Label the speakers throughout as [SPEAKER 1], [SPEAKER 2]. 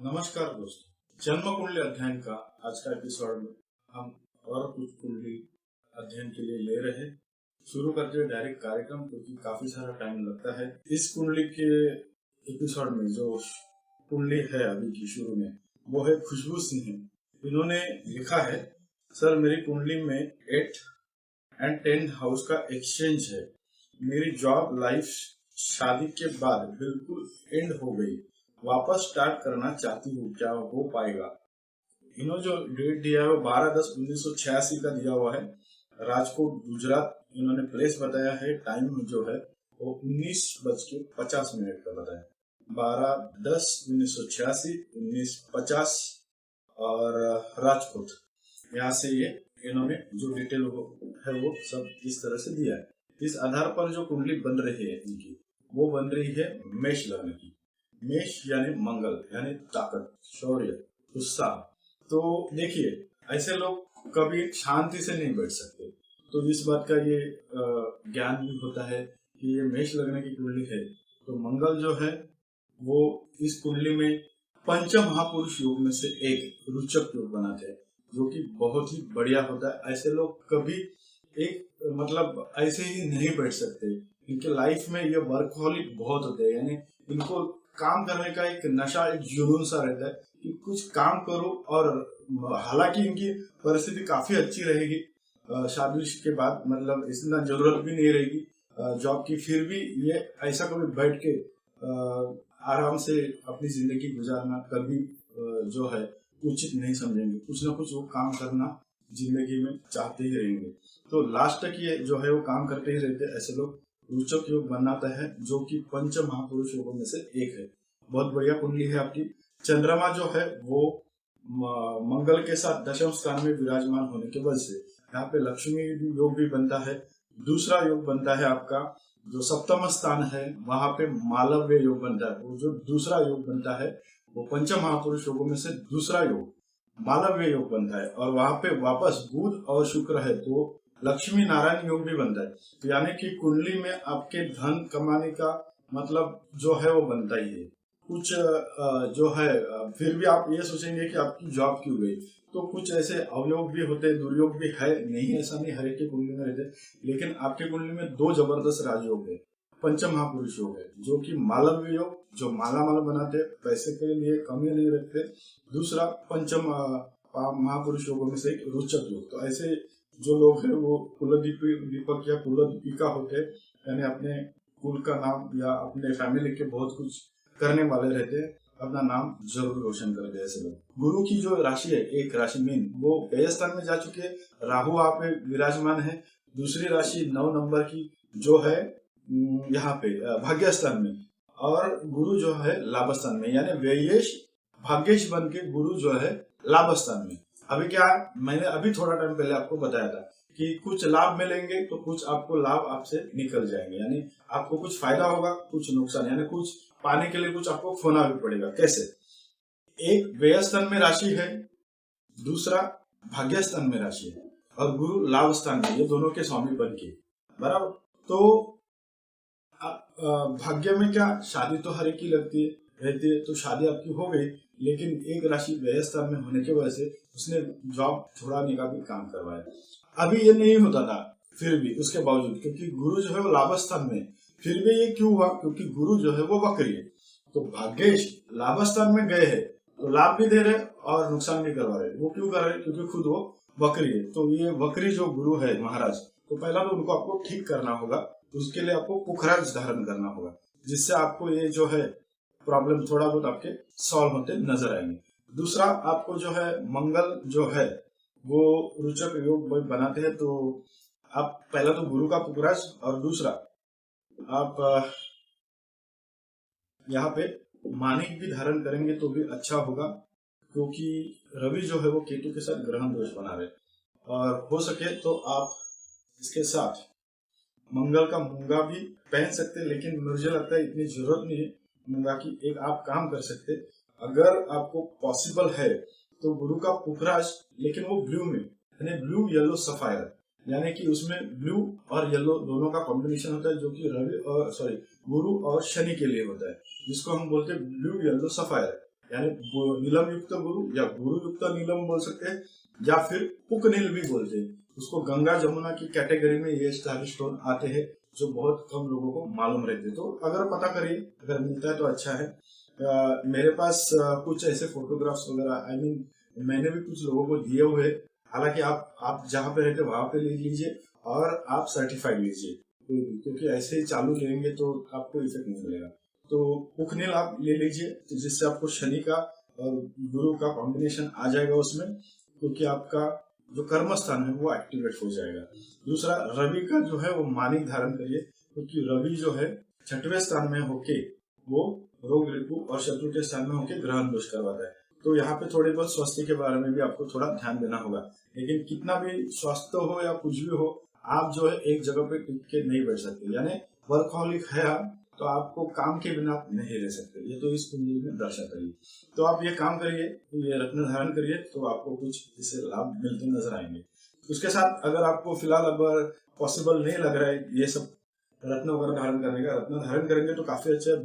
[SPEAKER 1] नमस्कार दोस्तों, जन्म कुंडली अध्ययन का आज का एपिसोड में हम और कुछ कुंडली अध्ययन के लिए ले रहे हैं। शुरू करते हैं डायरेक्ट कार्यक्रम, क्योंकि काफी सारा टाइम लगता है। इस कुंडली के एपिसोड में जो कुंडली है अभी की शुरू में, वो है खुशबू सिंह। इन्होंने लिखा है, सर मेरी कुंडली में 8 एंड 10 हाउस का एक्सचेंज है। मेरी जॉब लाइफ शादी के बाद बिल्कुल एंड हो गई, वापस स्टार्ट करना चाहती हूँ, क्या हो पाएगा? इन्होंने जो डेट दिया है वो 12/10/1986 का दिया हुआ है, राजकोट गुजरात। इन्होंने प्लेस बताया है, टाइम जो है वो 19:50 का बताया। 12/10/1986, 19:50 और राजकोट। यहाँ से ये इन्होंने जो डिटेल है वो सब इस तरह से दिया है। इस आधार पर जो कुंडली बन रही है इनकी, वो बन रही है मेष लग्न की। मेष यानी मंगल, यानी ताकत, शौर्य, उत्साह। तो देखिए, ऐसे लोग कभी शांति से नहीं बैठ सकते। तो इस बात का ये ज्ञान भी होता है कि ये मेष लग्न की कुंडली है। तो मंगल जो है वो इस कुंडली में पंच महापुरुष योग में से एक रुचक योग बनाते हैं, जो कि बहुत ही बढ़िया होता है। ऐसे लोग कभी एक मतलब ऐसे ही नहीं बैठ सकते। इनके लाइफ में ये वर्कहॉलिक बहुत होते हैं, यानी इनको काम करने का एक नशा, एक जुनून सा रहता है कि कुछ काम करो। और हालांकि इनकी परिस्थिति काफी अच्छी रहेगी शादी के बाद, मतलब इतना जरूरत भी नहीं रहेगी जॉब की, फिर भी ये ऐसा कभी बैठ के आराम से अपनी जिंदगी गुजारना कभी जो है उचित नहीं समझेंगे। कुछ ना कुछ वो काम करना जिंदगी में चाहते ही रहेंगे। तो लास्ट तक ये जो है वो काम करते ही रहते हैं। ऐसे लोग रुचक योग बनाता है, जो कि पंच महापुरुष योगों में से एक है। बहुत बढ़िया कुंडली है आपकी। चंद्रमा जो है वो मंगल के साथ दशम स्थान में विराजमान होने के वजह से यहाँ पे लक्ष्मी योग भी बनता है। दूसरा योग बनता है आपका जो सप्तम स्थान है, वहां पे मालव्य योग बनता है। वो जो दूसरा योग बनता है वो पंच महापुरुष योगों में से दूसरा योग मालव्य योग बनता है। और वहां पे वापस बुध और शुक्र है, तो लक्ष्मी नारायण योग भी बनता है। तो यानी कि कुंडली में आपके धन कमाने का मतलब जो है वो बनता ही है। कुछ जो है फिर भी आप ये सोचेंगे कि आपकी जॉब क्यों गई। तो कुछ ऐसे अवयोग भी होते, दुर्योग भी है, नहीं ऐसा नहीं हर एक की कुंडली में रहते। लेकिन आपके कुंडली में 2 जबरदस्त राजयोग है, पंच महापुरुष योग है, जो कि मालव्य योग, जो माला माला बनाते, पैसे के लिए कमी नहीं रखते। दूसरा पंचम महापुरुष योगों में से एक रोचक योग। तो ऐसे जो लोग हैं वो कुलदीपक या कुलदीपिका होते, यानी अपने कुल का नाम या अपने फैमिली के बहुत कुछ करने वाले रहते हैं, अपना नाम जरूर रोशन करते हैं ऐसे लोग। गुरु की जो राशि है, एक राशि मीन, वो व्यय स्थान में जा चुके हैं, राहु आप विराजमान है। दूसरी राशि 9 नंबर की जो है यहाँ पे भाग्य स्थान में, और गुरु जो है लाभ स्थान में, यानी व्ययेश भाग्येश बन के गुरु जो है लाभ स्थान में। अभी क्या, मैंने अभी थोड़ा टाइम पहले आपको बताया था कि कुछ लाभ मिलेंगे तो कुछ आपको लाभ आपसे निकल जाएंगे, यानी आपको कुछ फायदा होगा, कुछ नुकसान, यानी कुछ पाने के लिए कुछ आपको खोना भी पड़ेगा। कैसे? एक व्यय स्थान में राशि है, दूसरा भाग्य स्थान में राशि है, और गुरु लाभ स्थान में, ये दोनों के स्वामी बन के बराबर। तो भाग्य में क्या, शादी तो हर एक की लगती है रहती है, तो शादी आपकी हो गई, लेकिन एक राशि व्यय स्थान में होने की वजह से उसने जॉब छुड़ाने का भी काम करवाया। अभी ये नहीं होता था, फिर भी उसके बावजूद, क्योंकि गुरु जो है वो लाभ स्थान में, फिर भी ये क्यों हुआ? क्योंकि गुरु जो है वो वक्री है। तो भाग्येश लाभ स्थान में गए हैं तो लाभ भी दे रहे और नुकसान भी करवा रहे। वो क्यों कर रहे? क्योंकि खुद वो वक्री है। तो ये वक्री जो गुरु है महाराज, तो पहला तो उनको आपको ठीक करना होगा। उसके लिए आपको पुखराज धारण करना होगा, जिससे आपको ये जो है प्रॉब्लम थोड़ा बहुत आपके सॉल्व होते नजर आएंगे। दूसरा, आपको जो है मंगल जो है वो रुचक योग बनाते हैं। तो आप पहला तो गुरु का पुखराज, और दूसरा आप यहाँ पे मानिक भी धारण करेंगे तो भी अच्छा होगा, क्योंकि रवि जो है वो केतु के साथ ग्रहण दोष बना रहे। और हो सके तो आप इसके साथ मंगल का मूंगा भी पहन सकते, लेकिन मुझे लगता है इतनी जरूरत नहीं है मूंगा की। एक आप काम कर सकते, अगर आपको पॉसिबल है तो गुरु का पुखराज, लेकिन वो ब्लू में, यानी ब्लू येलो सफायर, यानी कि उसमें ब्लू और येलो दोनों का कॉम्बिनेशन होता है, जो कि रवि और गुरु और शनि के लिए होता है, जिसको हम बोलते हैं ब्लू येलो सफायर, यानी नीलम युक्त गुरु या गुरु युक्त नीलम बोल सकते हैं, या फिर पुक नील भी बोलते हैं उसको। गंगा जमुना की कैटेगरी में ये स्टार स्टोन आते हैं जो बहुत कम लोगों को मालूम रहते। तो अगर पता करिए, अगर मिलता है तो अच्छा है। मेरे पास कुछ ऐसे फोटोग्राफ्स वगैरह आई मीन मैंने भी कुछ लोगों को दिए हुए। हालांकि आप जहाँ पे रहते वहां पे ले लीजिए और आप सर्टिफाइड लीजिए, क्योंकि ऐसे ही चालू लेंगे तो आपको इफेक्ट नहीं मिलेगा। तो पुकनील आप ले लीजिए, तो जिससे आपको शनि का और गुरु का कॉम्बिनेशन आ जाएगा उसमें, क्योंकि आपका जो कर्म स्थान है वो एक्टिवेट हो जाएगा। दूसरा, रवि का जो है वो मानिक धारण करिए, क्योंकि रवि जो है 6वें स्थान में होके वो रोग ऋतु और शत्रु के स्थान में होके ग्रहण दोष करवाता है। तो यहाँ पे थोड़ी बहुत स्वास्थ्य के बारे में भी आपको थोड़ा ध्यान देना होगा। लेकिन कितना भी स्वास्थ्य हो या कुछ भी हो, आप जो है एक जगह पे टिक के नहीं बैठ सकते। यानी वर्कहॉलिक है आप, तो आपको काम के बिना आप नहीं रह सकते। ये तो इस कुंडली में दर्शाता है। तो आप ये काम करिए, ये रत्न धारण करिए, तो आपको कुछ इससे लाभ मिलते नजर आएंगे। उसके साथ अगर आपको फिलहाल अगर पॉसिबल नहीं लग रहा है ये सब रत्न वगैरह धारण करने का, रत्न धारण करेंगे तो काफी अच्छा है।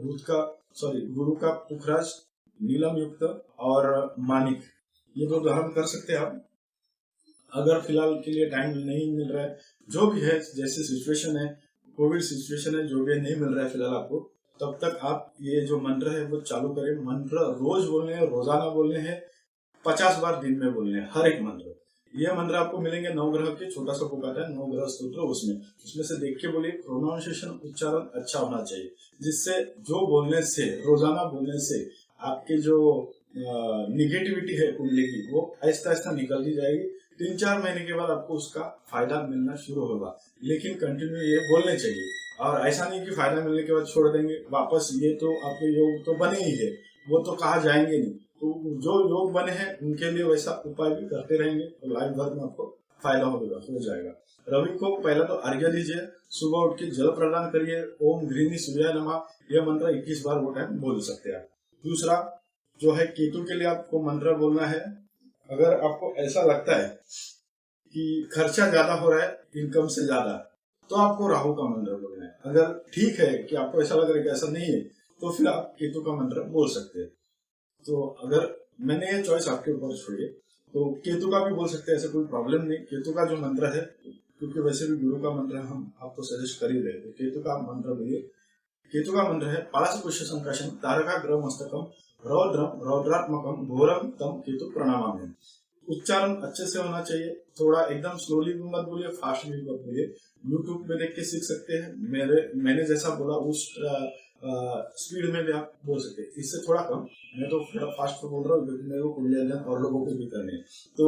[SPEAKER 1] गुरु का पुखराज, नीलम युक्त और मानिक, ये दो धारण कर सकते हैं आप। अगर फिलहाल के लिए टाइम नहीं मिल रहा है, जो भी है, जैसे सिचुएशन है, कोविड सिचुएशन है, जो भी नहीं मिल रहा है फिलहाल आपको, तब तक आप ये जो मंत्र है वो चालू करें। मंत्र रोज बोलने हैं, रोजाना बोलने हैं, 50 बार दिन में बोलने हैं, हर एक मंत्र। ये मंत्र आपको मिलेंगे नवग्रह के, छोटा सा बुक आता है नवग्रह स्तोत्र, उसमें से देख के बोलिए। प्रोनाउंसिएशन, उच्चारण अच्छा होना चाहिए, जिससे जो बोलने से, रोजाना बोलने से आपकी जो निगेटिविटी है कुंडली की वो आहिस्ता आहिस्ता निकलती जाएगी। 3-4 महीने के बाद आपको उसका फायदा मिलना शुरू होगा। लेकिन कंटिन्यू ये बोलने चाहिए, और ऐसा नहीं कि फायदा मिलने के बाद छोड़ देंगे वापस। ये तो आपके योग तो बने ही है, वो तो कहा जाएंगे नहीं। तो जो योग बने हैं उनके लिए वैसा उपाय भी करते रहेंगे, तो लाइफ भर में आपको फायदा हो जाएगा। रवि को पहले तो अर्घ्य दीजिए, सुबह उठ के जल प्रदान करिए। ओम घृणी सूर्याय नमः, यह मंत्र 21 बार वो टाइम बोल सकते हैं। दूसरा जो है, केतु के लिए आपको मंत्र बोलना है। अगर आपको ऐसा लगता है कि खर्चा ज्यादा हो रहा है इनकम से ज्यादा, तो आपको राहु का मंत्र बोलना है। अगर ठीक है कि आपको ऐसा लग रहा है कि ऐसा नहीं है, तो फिर आप केतु का मंत्र बोल सकते हैं। तो अगर मैंने ये चॉइस आपके ऊपर छोड़िए, तो केतु का भी बोल सकते हैं, ऐसा कोई प्रॉब्लम नहीं। केतु का जो मंत्र है, क्योंकि वैसे भी गुरु का मंत्र हम आपको सजेस्ट कर ही रहे, तो केतु का मंत्र बोलिए। केतु का मंत्र है पालस पुष्य संकाशम तारका ग्रह मस्तकम रौद्रम रौद्रात्मकम घोरम तम केतु प्रणामामि। उच्चारण अच्छे से होना चाहिए, थोड़ा एकदम स्लोली भी मत बोलिए, फास्ट भी मत बोलिए। यूट्यूब पे देख के सीख सकते हैं। मैंने जैसा बोला उस स्पीड में भी आप बोल सकते हैं, इससे थोड़ा कम। मैं तो थोड़ा फास्ट बोल रहा हूँ क्योंकि मेरे को कुंडली और लोगों को भी करने हैं। तो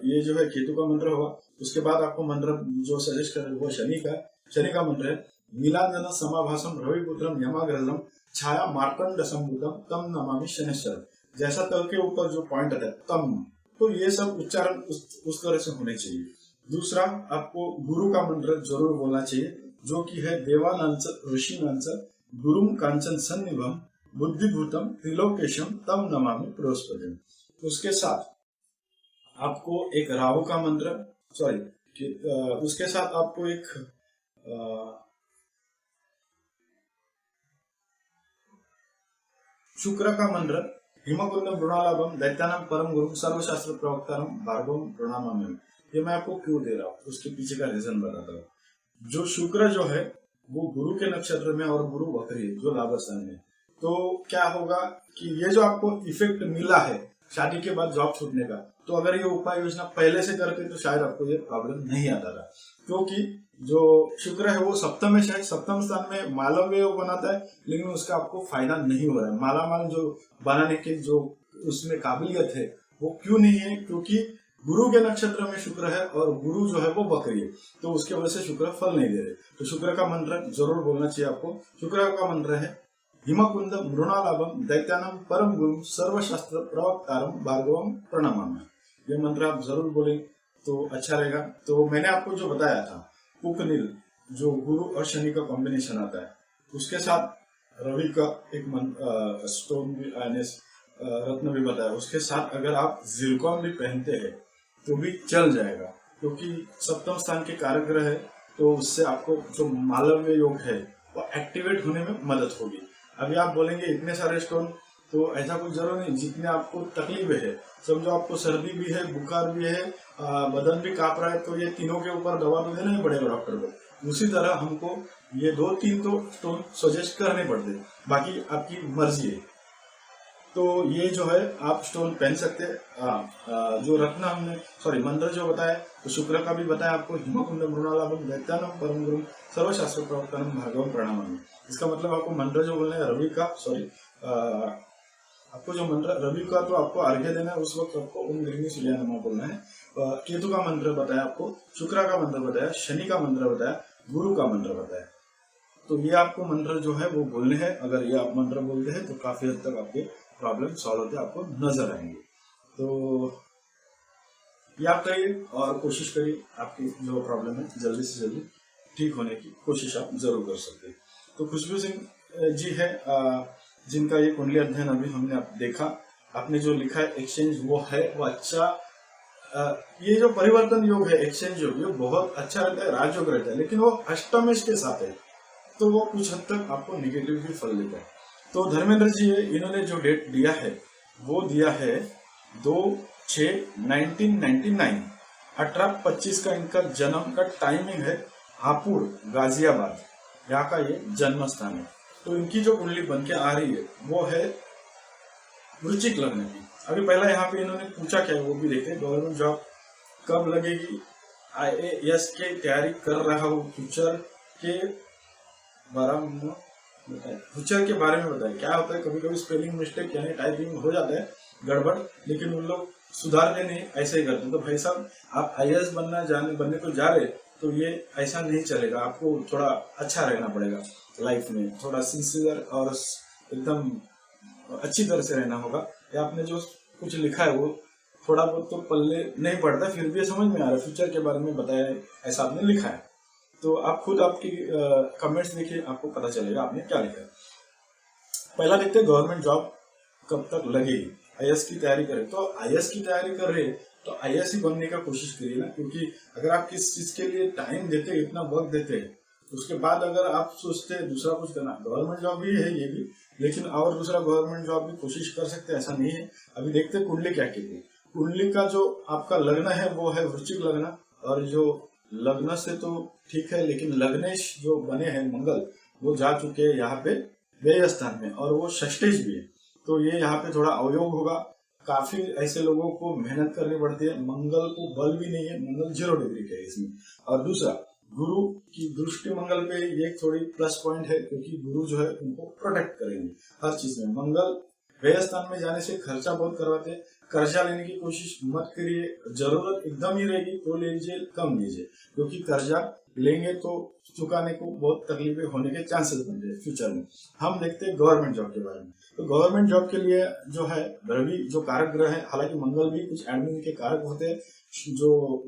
[SPEAKER 1] ये जो है केतु का मंत्र होगा। उसके बाद आपको मंत्र जो सजेस्ट कर रहे वो शनि का मंत्र है। नीलांजन समाभासम रविपुत्रम यमाग्रहम छाया मार्कंड संभूतम तम नमामि शनिश्चरम। जैसा तल के ऊपर जो पॉइंट आता है तम, तो ये सब उच्चारण उस तरह से होने चाहिए। दूसरा, आपको गुरु का मंत्र जरूर बोलना चाहिए, जो कि है देवानांच ऋषिनांच गुरुम कांचन सन्निभम बुद्धिभूतम त्रिलोकेशम तम नमामि बृहस्पतिम। उसके साथ आपको एक राहु का मंत्र, उसके साथ आपको एक शुक्र का मंत्र, हिमकुंड मृणालाभम दैत्यानाम परम गुरु सर्वशास्त्र प्रवक्तारम भार्गवम प्रणामामि। ये मैं आपको क्यों दे रहा हूँ, उसके पीछे का रीजन बताता हूँ। जो शुक्र जो है वो गुरु के नक्षत्र में, और गुरु वक्री जो लाभ स्थान है, तो क्या होगा कि ये जो आपको इफेक्ट मिला है शादी के बाद जॉब छूटने का, तो अगर ये उपाय योजना पहले से करते तो शायद आपको ये प्रॉब्लम नहीं आता था। क्योंकि जो शुक्र है वो सप्तम में, शायद सप्तम स्थान में मालव्य योग बनाता है, लेकिन उसका आपको फायदा नहीं हो रहा है। मालामाल जो बनाने के जो उसमें काबिलियत है वो क्यों नहीं है, क्योंकि गुरु के नक्षत्र में शुक्र है और गुरु जो है वो वक्री है, तो उसके वजह से शुक्र फल नहीं दे रहे। तो शुक्र का मंत्र जरूर बोलना चाहिए आपको। शुक्र का मंत्र है हिमकुंद मृणालाभम दैत्यानाम परम गुरु सर्वशास्त्र प्रवक्तारम भार्गवम प्रणामामि। ये मंत्र आप जरूर बोलें तो अच्छा रहेगा। तो मैंने आपको जो बताया था पुकनील, जो गुरु और शनि का कॉम्बिनेशन आता है, उसके साथ रवि का एक स्टोन भी रत्न भी बताया, उसके साथ अगर आप जिरकॉन भी पहनते हैं तो भी चल जाएगा, क्योंकि सप्तम स्थान के कारक ग्रह है, तो उससे आपको जो मालव्य योग है वो एक्टिवेट होने में मदद होगी। अभी आप बोलेंगे इतने सारे स्टोन तो ऐसा कुछ जरूर नहीं, जितने आपको तकलीफें है, समझो आपको सर्दी भी है, बुखार भी है, बदन भी कांप रहा है, तो ये तीनों के ऊपर दवा तो देना ही पड़ेगा डॉक्टर को। उसी तरह हमको ये 2-3 तो स्टोन सजेस्ट करने पड़ते, बाकी आपकी मर्जी है। तो ये जो है आप स्टोन पहन सकते हैं। जो रत्न हमने मंत्र जो बताया, तो शुक्र का भी बताया आपको, हिमकुंड मृणालाभम दैत्यानम परम गुरुम सर्वशास्त्र प्रवक्तानम भार्गवम प्रणामामि। इसका मतलब आपको मंत्र जो बोलना है रवि का, आपको जो मंत्र रवि का तो आपको अर्घ्य देना है, उस वक्त आपको ओम गृहिणी सूर्याय नमः बोलना है। केतु का मंत्र बताया आपको, शुक्र का मंत्र बताया, शनि का मंत्र बताया, गुरु का मंत्र बताया। तो ये आपको मंत्र जो है वो बोलने हैं। अगर ये आप मंत्र बोलते हैं तो काफी हद तक आपके प्रॉब्लम सॉल्व होते आपको नजर आएंगे। तो ये आप करिए और कोशिश करिए आपकी जो प्रॉब्लम है जल्दी से जल्दी ठीक होने की कोशिश आप जरूर कर सकते हैं। तो खुशबू सिंह जी है, जिनका ये कुंडली अध्ययन अभी हमने देखा, आपने जो लिखा है एक्सचेंज वो है वो अच्छा। ये जो परिवर्तन योग है, एक्सचेंज योग, ये बहुत अच्छा रहता है, राजयोग रहता है, लेकिन वो अष्टमेश के साथ है, तो वो कुछ हद तक आपको निगेटिव ही फल देता है। तो धर्मेंद्र जी इन्होंने जो डेट दिया है वो दिया है 2/6/1999, 18:25 का इनका जन्म का टाइमिंग है। हापुड़ गाजियाबाद यहाँ का ये जन्म स्थान है। तो इनकी जो कुंडली बन के आ रही है वो है वृश्चिक लग्न की। अभी पहला यहाँ पे इन्होंने पूछा क्या है वो भी देखे। गवर्नमेंट जॉब कब लगेगी, IAS की तैयारी कर रहा हूँ, फ्यूचर के बारे में बताए। क्या होता है, कभी कभी स्पेलिंग मिस्टेक यानी टाइपिंग हो जाता है गड़बड़, लेकिन उन लोग सुधारते नहीं, ऐसे ही करते। तो भाई साहब, आप IAS बनने को जा रहे, तो ये ऐसा नहीं चलेगा। आपको थोड़ा अच्छा रहना पड़ेगा लाइफ में, थोड़ा सिंसियर और एकदम अच्छी तरह से रहना होगा। या आपने जो कुछ लिखा है वो थोड़ा बहुत तो पल्ले नहीं पड़ता, फिर भी समझ में आ रहा है, फ्यूचर के बारे में बताया है, ऐसा आपने लिखा है। तो आप खुद आपकी कमेंट्स देखिए, आपको पता चलेगा आपने क्या लिखा है। पहला देखते हैं गवर्नमेंट जॉब कब तक लगेगी। IAS की तैयारी करें, तो IAS की तैयारी कर रहे हैं तो IAS ही बनने का कोशिश करिए ना, क्योंकि अगर आप किस चीज के लिए टाइम देते, इतना वक्त देते हैं, उसके बाद अगर आप सोचते हैं दूसरा कुछ करना, गवर्नमेंट जॉब भी है ये भी, लेकिन और दूसरा गवर्नमेंट जॉब भी कोशिश कर सकते हैं, ऐसा नहीं है। अभी देखते हैं कुंडली क्या कहती है। कुंडली का जो आपका लग्न है वो है वृश्चिक लग्न, और जो लग्न से तो ठीक है, लेकिन लग्नेश जो बने हैं मंगल, वो जा चुके हैं यहाँ पे व्यय स्थान में, और वो षष्ठेश भी है। तो ये यहाँ पे थोड़ा अवयोग होगा। काफी ऐसे लोगों को मेहनत करनी पड़ती है। मंगल को बल भी नहीं है, मंगल 0 डिग्री का है इसमें। और दूसरा, गुरु की दृष्टि मंगल पे ये थोड़ी प्लस पॉइंट है, क्योंकि गुरु जो है उनको प्रोटेक्ट करेंगे हर चीज में। मंगल व्यय स्थान में जाने से खर्चा बहुत करवाते हैं। कर्जा लेने की कोशिश मत करिए, जरूरत एकदम ही रहेगी तो लीजिए, कम लीजिए, क्योंकि कर्जा लेंगे तो चुकाने को बहुत तकलीफें होने के चांसेस बनते हैं फ्यूचर में। हम देखते हैं गवर्नमेंट जॉब के बारे में। तो गवर्नमेंट जॉब के लिए जो है रवि जो कारक ग्रह है, हालांकि मंगल भी कुछ एडमिन के कारक होते हैं, जो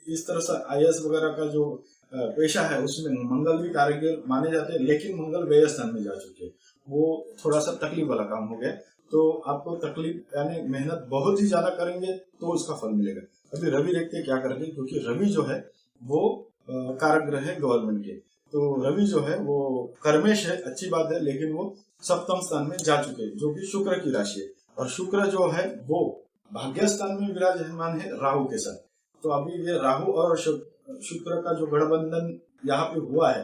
[SPEAKER 1] इस तरह से IAS वगैरह का जो पेशा है उसमें मंगल भी कारगर माने जाते हैं, लेकिन मंगल व्यय स्थान में जा चुके हैं, वो थोड़ा सा तकलीफ वाला काम हो गया। तो आपको तकलीफ यानी मेहनत बहुत ही ज्यादा करेंगे तो उसका फल मिलेगा। अभी रवि देखते हैं क्या करेंगे, क्योंकि रवि जो है वो कारक ग्रह है गवर्नमेंट के। तो रवि जो है वो कर्मेश है, अच्छी बात है, लेकिन वो सप्तम स्थान में जा चुके हैं, जो कि शुक्र की राशि है। और शुक्र जो है वो भाग्य स्थान में विराजमान है राहु के साथ। तो अभी ये राहु और शुक्र का जो गठबंधन यहाँ पे हुआ है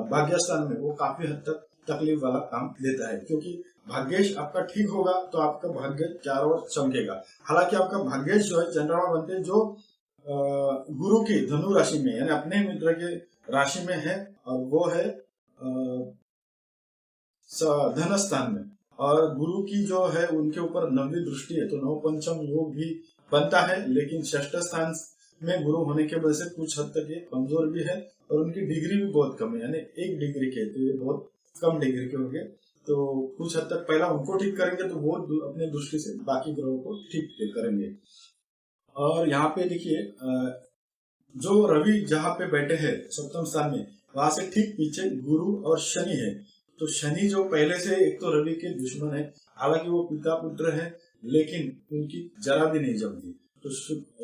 [SPEAKER 1] भाग्य स्थान में, वो काफी हद तक तकलीफ वाला काम देता है, क्योंकि भाग्येश आपका ठीक होगा तो आपका भाग्य चारों ओर चमकेगा। हालांकि आपका भाग्येश जो है चंद्रमा बनते हैं, जो गुरु की धनु राशि में यानी अपने मित्र के राशि में है, और वो है धन स्थान में। और गुरु की जो है उनके ऊपर 9वीं दृष्टि है, तो 9 पंचम योग भी बनता है, लेकिन षष्ठ स्थान में गुरु होने के वजह से कुछ हद तक ये कमजोर भी है, और उनकी डिग्री भी बहुत कम है, यानी 1 डिग्री के, तो ये बहुत कम डिग्री के होंगे। तो कुछ हद तक पहला उनको ठीक करेंगे, तो वो अपने दृष्टि से बाकी ग्रहों को ठीक करेंगे। और यहाँ पे देखिए जो रवि जहाँ पे बैठे हैं सप्तम स्थान में, वहां से ठीक पीछे गुरु और शनि है। तो शनि जो पहले से एक तो रवि के दुश्मन है, हालांकि वो पिता पुत्र है, लेकिन उनकी जरा भी नहीं जमती। तो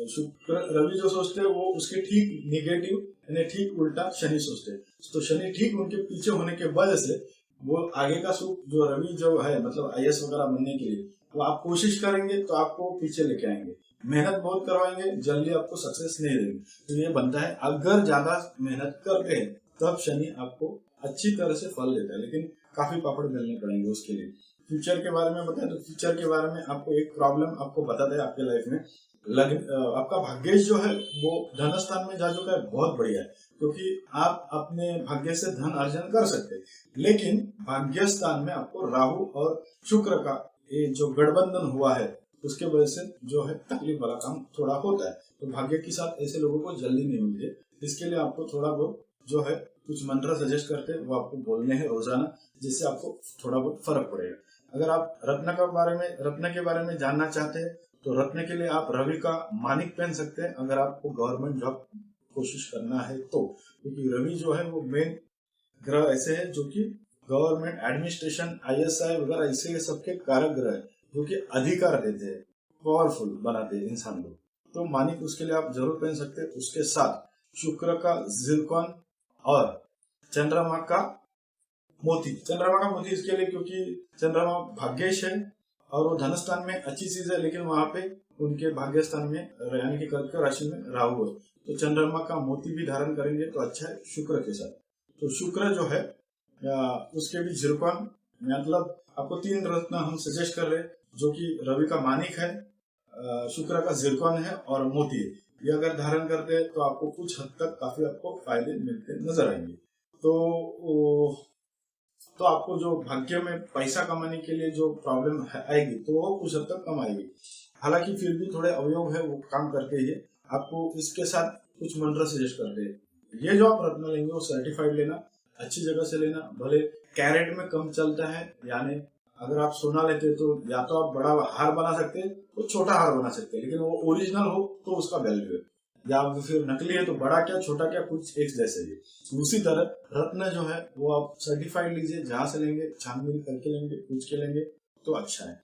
[SPEAKER 1] शुक्र रवि जो सोचते हैं वो उसके ठीक निगेटिव यानी ठीक उल्टा शनि सोचते हैं। तो शनि ठीक उनके पीछे होने के वजह से वो आगे का सुख जो रवि जो है मतलब आईएएस वगैरह बनने के लिए, वो आप कोशिश करेंगे तो आपको पीछे लेके आएंगे, मेहनत बहुत करवाएंगे, जल्दी आपको सक्सेस नहीं देंगे। तो ये बनता है अगर ज्यादा मेहनत करते हैं तब शनि आपको अच्छी तरह से फल देता है, लेकिन काफी पापड़ बेलने पड़ेंगे उसके लिए। फ्यूचर के बारे में बताएं तो फ्यूचर के बारे में आपको एक प्रॉब्लम आपको बताते हैं आपके लाइफ में आपका भाग्येश जो है वो धन स्थान में जा चुका है, बहुत बढ़िया है, क्योंकि आप अपने भाग्य से धन अर्जन कर सकते हैं। लेकिन भाग्य स्थान में आपको राहु और शुक्र का ये जो गठबंधन हुआ है उसके वजह से जो है तकलीफ वाला काम थोड़ा होता है। तो भाग्य के साथ ऐसे लोगों को जल्दी नहीं मिलती है, इसके लिए आपको थोड़ा बहुत जो है कुछ मंत्र सजेस्ट करते हैं वो आपको बोलने हैं रोजाना, जिससे आपको थोड़ा बहुत फर्क पड़ेगा। अगर आप रत्न के बारे में जानना चाहते हैं तो रत्न के लिए आप रवि का मानिक पहन सकते हैं, अगर आपको गवर्नमेंट जॉब कोशिश करना है तो, क्योंकि रवि जो है वो मेन ग्रह ऐसे है जो कि गवर्नमेंट एडमिनिस्ट्रेशन आईएसआई वगैरह इससे सबके कारक ग्रह है, जो कि अधिकार देते हैं, पावरफुल बनाते हैं इंसान को। तो मानिक उसके लिए आप जरूर पहन सकते हैं। उसके साथ शुक्र का जिरकॉन और चंद्रमा का मोती, चंद्रमा का मोती इसके लिए क्योंकि चंद्रमा भाग्येश है और वो धन स्थान में अच्छी चीज है, लेकिन वहां पे उनके भाग्य स्थान में यानी कि कर्क राशि में राहु है, तो चंद्रमा का मोती भी धारण करेंगे तो अच्छा है शुक्र के साथ। तो शुक्र जो है उसके भी जिरकॉन, मतलब आपको 3 रत्न हम सजेस्ट कर रहे हैं, जो कि रवि का मानिक है, शुक्र का जिरकॉन है और मोती है। ये अगर धारण करते हैं तो आपको कुछ हद तक काफी आपको फायदे मिलते नजर आएंगे। तो आपको जो भाग्य में पैसा कमाने के लिए जो प्रॉब्लम आएगी तो वो कुछ हद तक कम आएगी। हालांकि फिर भी थोड़े अवयोग है वो काम करते ही। आपको इसके साथ कुछ मंत्र सजेस्ट करते हैं। ये जो आप रत्न लेंगे वो सर्टिफाइड लेना, अच्छी जगह से लेना, भले कैरेट में कम चलता है, यानी अगर आप सोना लेते हैं तो या तो आप बड़ा हार बना सकते हैं तो छोटा हार बना सकते हैं, लेकिन वो ओरिजिनल हो तो उसका वैल्यू है, या फिर नकली है तो बड़ा क्या छोटा क्या कुछ एक जैसे ही। उसी तरह रत्न जो है वो आप सर्टिफाइड लीजिए, जहां से लेंगे छानबीन करके लेंगे, पूछ के लेंगे तो अच्छा है।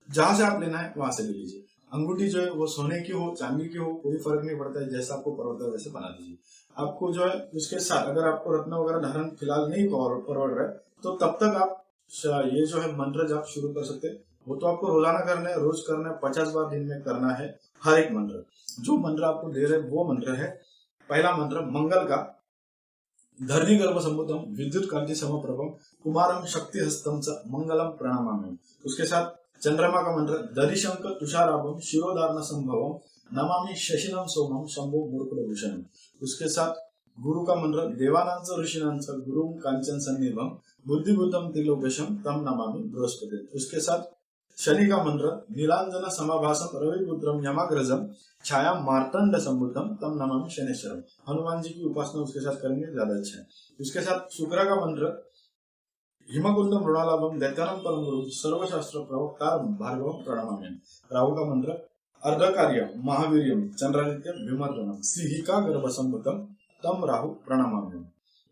[SPEAKER 1] जहां से आप लेना है वहां से ले लीजिए। अंगूठी जो है वो सोने की हो चांदी की हो कोई फर्क नहीं पड़ता है, जैसा आपको परवड़ता है वैसे बना दीजिए। आपको जो है उसके साथ अगर आपको रत्न वगैरह धारण फिलहाल नहीं परवड़ रहा है तो तब तक आप ये जो है मंत्र जाप शुरू कर सकते हैं। वो तो आपको रोजाना करना है, रोज करना है, 50 बार दिन में करना है हर एक मंत्र। जो मंत्र आपको दे रहे वो मंत्र है, पहला मंत्र मंगल का धरणी गर्भ संबुद्धम विद्युत कांति समप्रभम कुमारम शक्ति हस्तम च मंगलम प्रणामामि। उसके साथ चंद्रमा का मंत्र दरिशंक तुषाराभम शिरोधारण संभवम नमामि शशिनम सोमम शंभो मूर्खभूषणम। उसके साथ गुरु का मंत्र देवानांच ऋषिनांच गुरु कांचन सन्निभम बुद्धिबुद्धम त्रिलोकेशम तम नमामि बृहस्पति। उसके साथ शनि का मंत्र नीलांजन समाभासम रविपुत्रम यमाग्रजम छाया मार्तंड संबुद्धम तम नमामि शनेश्वरम। हनुमान जी की उपासना उसके साथ करेंगे ज्यादा अच्छा है। उसके साथ शुक्र का मंत्र हिमकुंदम ऋणालाभम दैत्यानम परम गुरु सर्वशास्त्र प्रवक्तारम भार्गवम प्रणमामि। राहु का मंत्र अर्धकार्य महावीर्यम चंद्रादित्य विमर्दनम सिहिका गर्भ संबुद्धम तम राहु प्रणमामि।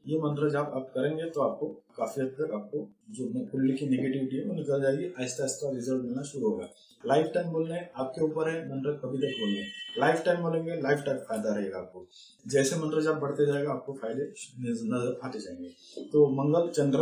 [SPEAKER 1] ये मंत्र जब आप करेंगे तो आपको काफी हद तक आपको जो कुंडली की नेगेटिविटी है वो निकल जाएगी, आहिस्ता आहिस्ता रिजल्ट मिलना शुरू होगा। लाइफ टाइम बोलने आपके ऊपर है, मंत्र कभी तक बोलने, लाइफ टाइम बोलेंगे लाइफ टाइम फायदा रहेगा आपको। जैसे मंत्र जब बढ़ते जाएगा आपको फायदे नजर आते जाएंगे। तो मंगल चंद्र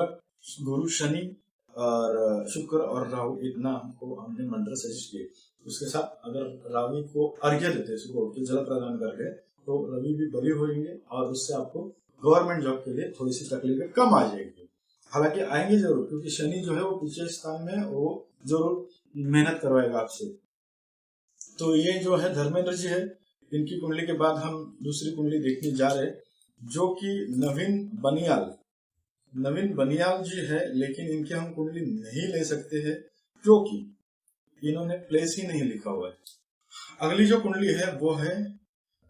[SPEAKER 1] गुरु शनि और शुक्र और राहु इतना हमने मंत्र सजेस्ट किए। उसके साथ अगर राहु को अर्घ्य देते सुबह उठ के जल प्रदान करके तो रवि भी बली होंगे और उससे आपको गवर्नमेंट जॉब के लिए थोड़ी सी तकलीफें कम आ जाएगी। हालांकि आएंगे जरूर, क्योंकि शनि जो है वो पीछे स्थान में वो जरूर मेहनत करवाएगा आपसे। तो ये जो है धर्मेंद्र जी है, इनकी कुंडली के बाद हम दूसरी कुंडली देखने जा रहे हैं, जो कि नवीन बनियाल जी है, लेकिन इनके हम कुंडली नहीं ले सकते हैं क्योंकि इन्होंने प्लेस ही नहीं लिखा हुआ है। अगली जो कुंडली है वो है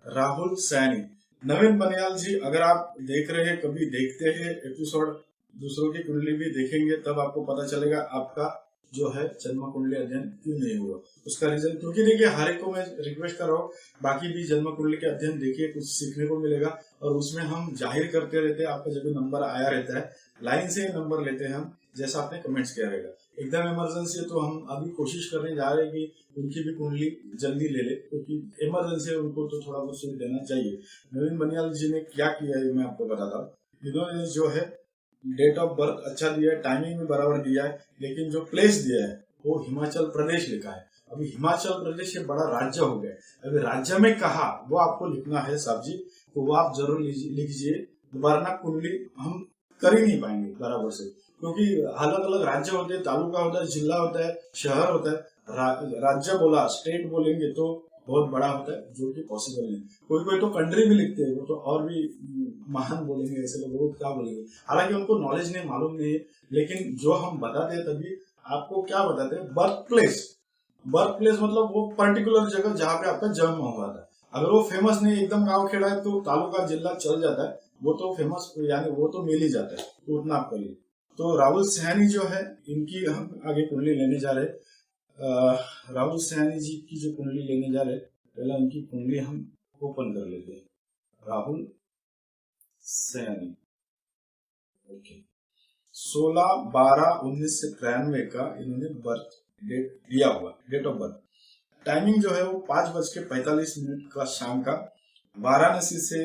[SPEAKER 1] राहुल सैनी। नवीन बनियाल जी अगर आप देख रहे हैं, कभी देखते हैं एपिसोड, दूसरों की कुंडली भी देखेंगे तब आपको पता चलेगा आपका जो है जन्म कुंडली अध्ययन क्यों नहीं हुआ। उसका रीजन क्योंकि देखिए हर एक को मैं रिक्वेस्ट कर रहा हूँ बाकी भी जन्म कुंडली के अध्ययन देखिए, कुछ सीखने को मिलेगा। और उसमें हम जाहिर करते रहते हैं, आपका जब नंबर आया रहता है लाइन से नंबर लेते हैं हम, जैसा आपने कमेंट्स किया रहेगा। एकदम इमरजेंसी है तो हम अभी कोशिश करने जा रहे हैं कि उनकी भी कुंडली जल्दी ले ले, क्योंकि इमरजेंसी है उनको तो थोड़ा बहुत सुविधा देना चाहिए। नवीन बनियाल जी ने क्या किया है मैं आपको बताता हूँ। इन्होंने जो है डेट ऑफ बर्थ अच्छा दिया है, टाइमिंग भी बराबर दिया है, लेकिन जो प्लेस दिया है वो हिमाचल प्रदेश लिखा है। अभी हिमाचल प्रदेश ये बड़ा राज्य हो गया, अभी राज्य में कहा वो आपको लिखना है साहब जी, तो वो आप जरूर लिखिए, वरना कुंडली हम कर ही नहीं पाएंगे बराबर से, क्योंकि अलग अलग राज्य होते हैं, तालुका होता है, जिला होता है, शहर होता है। राज्य बोला, स्टेट बोलेंगे तो बहुत बड़ा होता है, जो कि पॉसिबल नहीं। कोई कोई तो कंट्री भी लिखते हैं, वो तो और भी महान बोलेंगे, ऐसे लोगों को क्या बोलेंगे, हालांकि उनको नॉलेज नहीं, मालूम नहीं है। लेकिन जो हम बताते हैं तभी आपको क्या बताते हैं, बर्थ प्लेस। बर्थ प्लेस मतलब वो पर्टिकुलर जगह जहाँ पे आपका जन्म हुआ था। अगर वो फेमस नहीं, एकदम गाँव खेड़ा है, तो तालुका जिला चल जाता है, वो तो फेमस यानी वो तो मिल ही जाता है, तो उतना आप करिए। तो राहुल सैनी जो है, इनकी हम आगे कुंडली लेने जा रहे हैं। राहुल सैनी जी की जो कुंडली लेने जा रहे हैं, पहले उनकी कुंडली हम ओपन कर लेते हैं। राहुल सैनी, ओके, 16/12/1993 का इन्होंने बर्थ डेट दिया हुआ, डेट ऑफ बर्थ। टाइमिंग जो है वो 5:45 का शाम का। वाराणसी से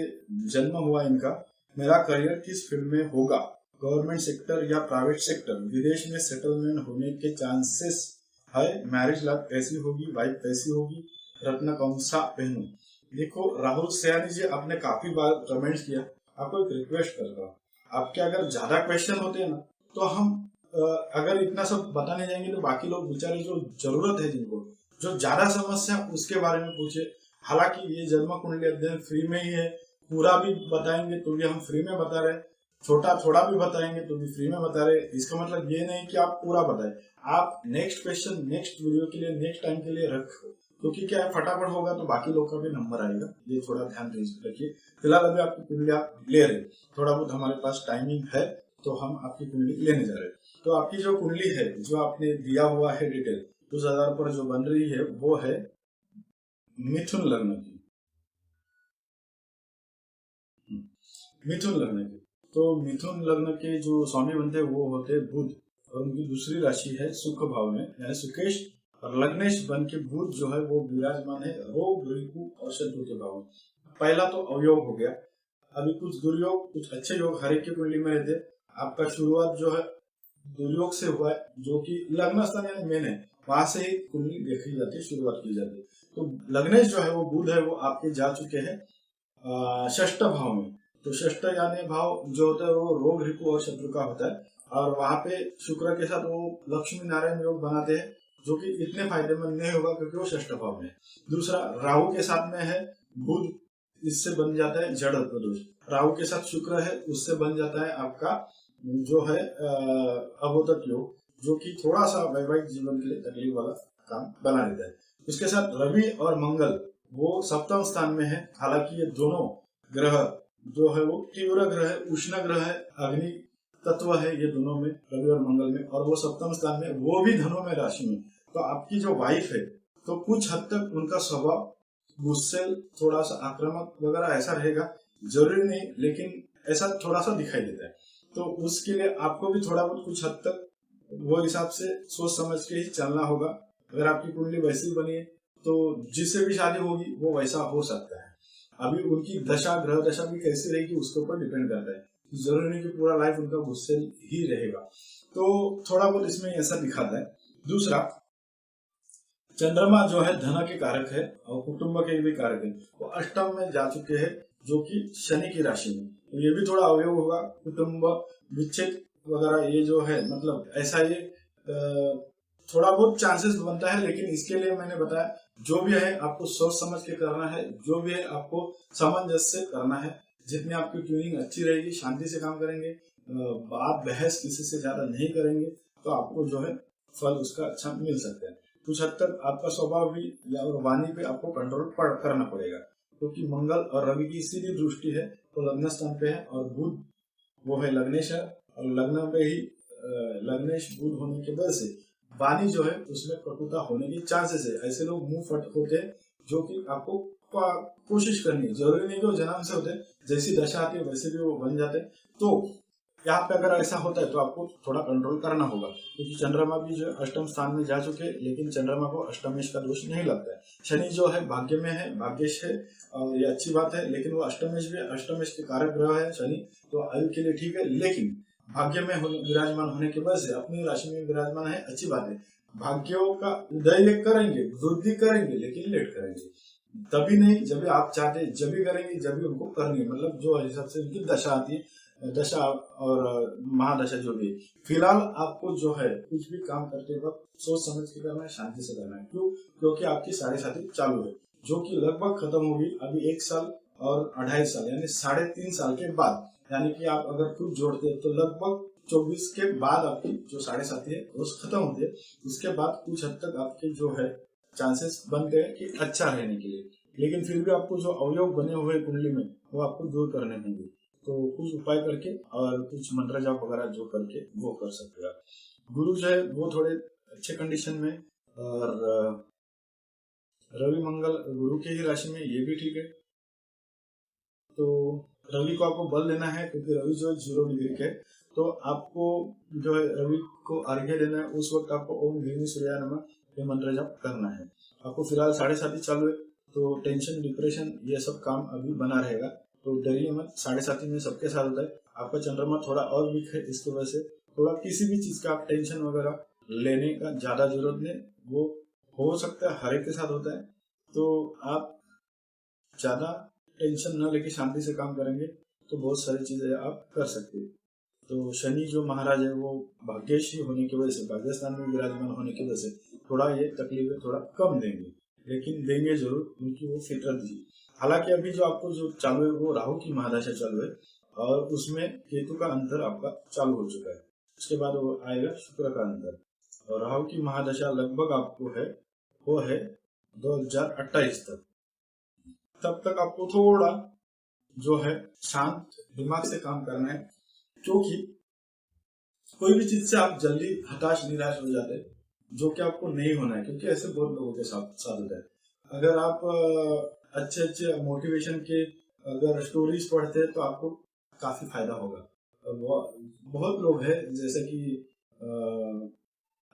[SPEAKER 1] जन्म हुआ इनका। मेरा करियर किस फील्ड में होगा, गवर्नमेंट सेक्टर या प्राइवेट सेक्टर, विदेश में सेटलमेंट होने के चांसेस है, मैरिज लाइफ कैसी होगी, वाइफ कैसी होगी, रत्न कौन सा पहनूं। देखो राहुल सयानी जी, आपने काफी बार कमेंट्स किया, आपको एक रिक्वेस्ट कर रहा हूँ, आपके अगर ज्यादा क्वेश्चन होते हैं ना, तो हम अगर इतना सब बताने जाएंगे तो बाकी लोग बेचारे जो जरूरत है, जिनको जो ज्यादा समस्या, उसके बारे में पूछे। हालांकि ये जन्म कुंडली अध्ययन फ्री में ही है, पूरा भी बताएंगे तो भी हम फ्री में बता रहे, छोटा थोड़ा भी बताएंगे तो भी फ्री में बता रहे। इसका मतलब ये नहीं कि आप पूरा बताएं, आप नेक्स्ट क्वेश्चन नेक्स्ट वीडियो के लिए, नेक्स्ट टाइम के लिए रखो, क्योंकि क्या है, फटाफट होगा तो बाकी लोग का भी नंबर आएगा, ये थोड़ा ध्यान रखिए। फिलहाल अभी आपकी कुंडली आप ले रहे, थोड़ा बहुत हमारे पास टाइमिंग है तो हम आपकी कुंडली लेने जा रहे हैं। तो आपकी जो कुंडली है, जो आपने दिया हुआ है डिटेल, उस आधार पर जो बन रही है वो है मिथुन लग्न की, मिथुन लग्न की। तो मिथुन लग्न के जो स्वामी बनते हैं वो होते हैं बुध, और उनकी दूसरी राशि है सुख भाव में, यानी सुकेश और लग्नेश बन के बुध जो है वो विराजमान है रोग, रिपु और शत्रु के भाव में। पहला तो अवयोग हो गया, अभी कुछ दुर्योग, कुछ अच्छे योग हर एक की कुंडली में रहते। आपका शुरुआत जो है दुर्योग से हुआ है, जो कि लग्न स्थान यानी मेन है, वहां से ही कुंडली देखी जाती है, शुरुआत की जाती है। तो लग्नेश जो है वो बुध है, वो आपके जा चुके हैं षष्ठ भाव में। तो षष्ठ यानी भाव जो होता है वो रोग, रिपु और शत्रु का होता है, और वहां पे शुक्र के साथ वो लक्ष्मी नारायण योग बनाते हैं, जो कि इतने फायदेमंद नहीं होगा क्योंकि वो षष्ठ भाव में है। दूसरा राहु के साथ में है बुध, इससे बन जाता है जड़ दोष। राहु के साथ शुक्र है, उससे बन जाता है आपका जो है अबोधक योग, जो कि थोड़ा सा वैवाहिक जीवन के लिए तकलीफ वाला काम बना देता है। उसके साथ रवि और मंगल वो सप्तम स्थान में है। हालांकि ये दोनों ग्रह जो है वो तीव्र ग्रह है, उष्ण ग्रह है, अग्नि तत्व है, ये दोनों में रवि और मंगल में, और वो सप्तम स्थान में, वो भी धनु में राशि में। तो आपकी जो वाइफ है, तो कुछ हद तक उनका स्वभाव गुस्से, थोड़ा सा आक्रामक वगैरह ऐसा रहेगा, जरूरी नहीं, लेकिन ऐसा थोड़ा सा दिखाई देता है। तो उसके लिए आपको भी थोड़ा बहुत कुछ हद तक वो हिसाब से सोच समझ के ही चलना होगा। अगर आपकी कुंडली वैसी बनी है तो जिससे भी शादी होगी वो वैसा हो सकता है। अभी उनकी दशा, ग्रह दशा भी कैसी रहेगी उसके ऊपर डिपेंड करता है, जरूरी नहीं कि पूरा लाइफ उनका गुस्से ही रहेगा। तो थोड़ा बहुत इसमें ऐसा दिखाता है। दूसरा, चंद्रमा जो है धन के कारक है और कुटुंब के भी कारक है, वो अष्टम में जा चुके हैं, जो कि शनि की राशि में। तो ये भी थोड़ा अवयोग होगा, कुटुंब विच्छेद वगैरह, ये जो है मतलब ऐसा ये थोड़ा बहुत चांसेस बनता है। लेकिन इसके लिए मैंने बताया, जो भी है आपको सोच समझ के करना है, जो भी है आपको सामंजस्य से करना है। जितनी आपकी ट्यूनिंग अच्छी रहेगी, शांति से काम करेंगे, बात बहस किसी से ज्यादा नहीं करेंगे, तो आपको जो है फल उसका अच्छा मिल सकता है। कुछ हद तक आपका स्वभाव भी या वाणी पे आपको कंट्रोल करना पड़ेगा, क्योंकि मंगल और रवि की सीधी दृष्टि है, तो लग्न स्थान पे है, और बुध वो है लग्नेश है, और लग्न पे ही लग्नेश बुध होने की वजह से वाणी जो है उसमें कटुता होने की चांसेस है। ऐसे लोग मुंह फट होते हैं, जो कि आपको कोशिश करनी है, जरूरी नहीं कि वो जन्म से होते, जैसी दशा आती है वैसे भी वो बन जाते। तो यहाँ पे अगर ऐसा होता है तो आपको थोड़ा कंट्रोल करना होगा, क्योंकि चंद्रमा भी जो अष्टम स्थान में जा चुके हैं, लेकिन चंद्रमा को अष्टमेश का दोष नहीं लगता है। शनि जो है भाग्य में है, भाग्यश है, और ये अच्छी बात है, लेकिन वो अष्टमेश भी, अष्टमेश के कारक ग्रह है शनि, तो आयु के लिए ठीक है। लेकिन भाग्य में विराजमान होने की वजह से अपनी राशि में विराजमान है, अच्छी बात है। भाग्यों का उदय करेंगे, वृद्धि करेंगे, लेकिन लेट करेंगे। तभी नहीं, जब भी आप चाहते जब भी करेंगे, जब भी उनको करनी है, मतलब जो हिसाब से उनकी दशा आती है, दशा और महादशा जो भी। फिलहाल आपको जो है कुछ भी काम करते वक्त सोच समझ के करना है, शांति से करना है। क्यों? क्योंकि आपकी 7.5 चालू है, जो कि लगभग खत्म होगी अभी 1 साल और 2.5 साल, यानी 3.5 साल के बाद। यानी कि आप अगर कुछ जोड़ते हैं तो लगभग 24 के बाद आपकी जो 7.5 है वो खत्म होती है। उसके बाद कुछ हद तक आपके जो है चांसेस बनते हैं कि अच्छा रहने के लिए, लेकिन फिर भी आपको जो अवयोग बने हुए कुंडली में वो आपको दूर करने होंगे। तो कुछ उपाय करके और कुछ मंत्र जाप वगैरह जो करके वो कर सकते हैं। गुरु जो है वो थोड़े अच्छे कंडीशन में, और रवि मंगल गुरु के ही राशि में, ये भी ठीक है। तो रवि को आपको बल देना है, क्योंकि रवि जो है 0 डिग्री के, तो आपको जो है रवि को अर्घ्य देना है। उस वक्त आपको ओम ह्रीं सूर्याय नमः ये मंत्र जाप करना है। आपको फिलहाल 7.5 चालू है, तो टेंशन डिप्रेशन ये सब काम अभी बना रहेगा, तो डरिए मत। 7.5 में सबके साथ होता है। आपका चंद्रमा थोड़ा और वीक है, इसकी वजह से थोड़ा किसी भी चीज का आप टेंशन वगैरह लेने का ज्यादा जरूरत नहीं, वो हो सकता है हर एक के साथ होता है। तो आप ज्यादा टेंशन न लेके शांति से काम करेंगे तो बहुत सारी चीजें आप कर सकते हैं। तो शनि जो महाराज है वो भाग्यशी होने की वजह से, भाग्यस्थान में विराजमान होने की वजह से थोड़ा ये तकलीफें थोड़ा कम देंगे, लेकिन देंगे जरूर, उनकी वो फितरत थी। हालांकि अभी जो आपको जो चालू है वो राहु की महादशा चालू है, और उसमें केतु का अंतर आपका चालू हो चुका है। उसके बाद वो आएगा शुक्र का अंतर, और राहु की महादशा लगभग आपको है वो है 2028 तक। तब तक आपको थोड़ा जो है शांत दिमाग से काम करना है, क्योंकि कोई भी चीज से आप जल्दी हताश निराश हो जाते हैं, जो कि आपको नहीं होना है, क्योंकि ऐसे बहुत लोगों के साथ होता है। अगर आप अच्छे अच्छे मोटिवेशन के अगर स्टोरीज पढ़ते हैं तो आपको काफी फायदा होगा। बहुत लोग हैं, जैसे कि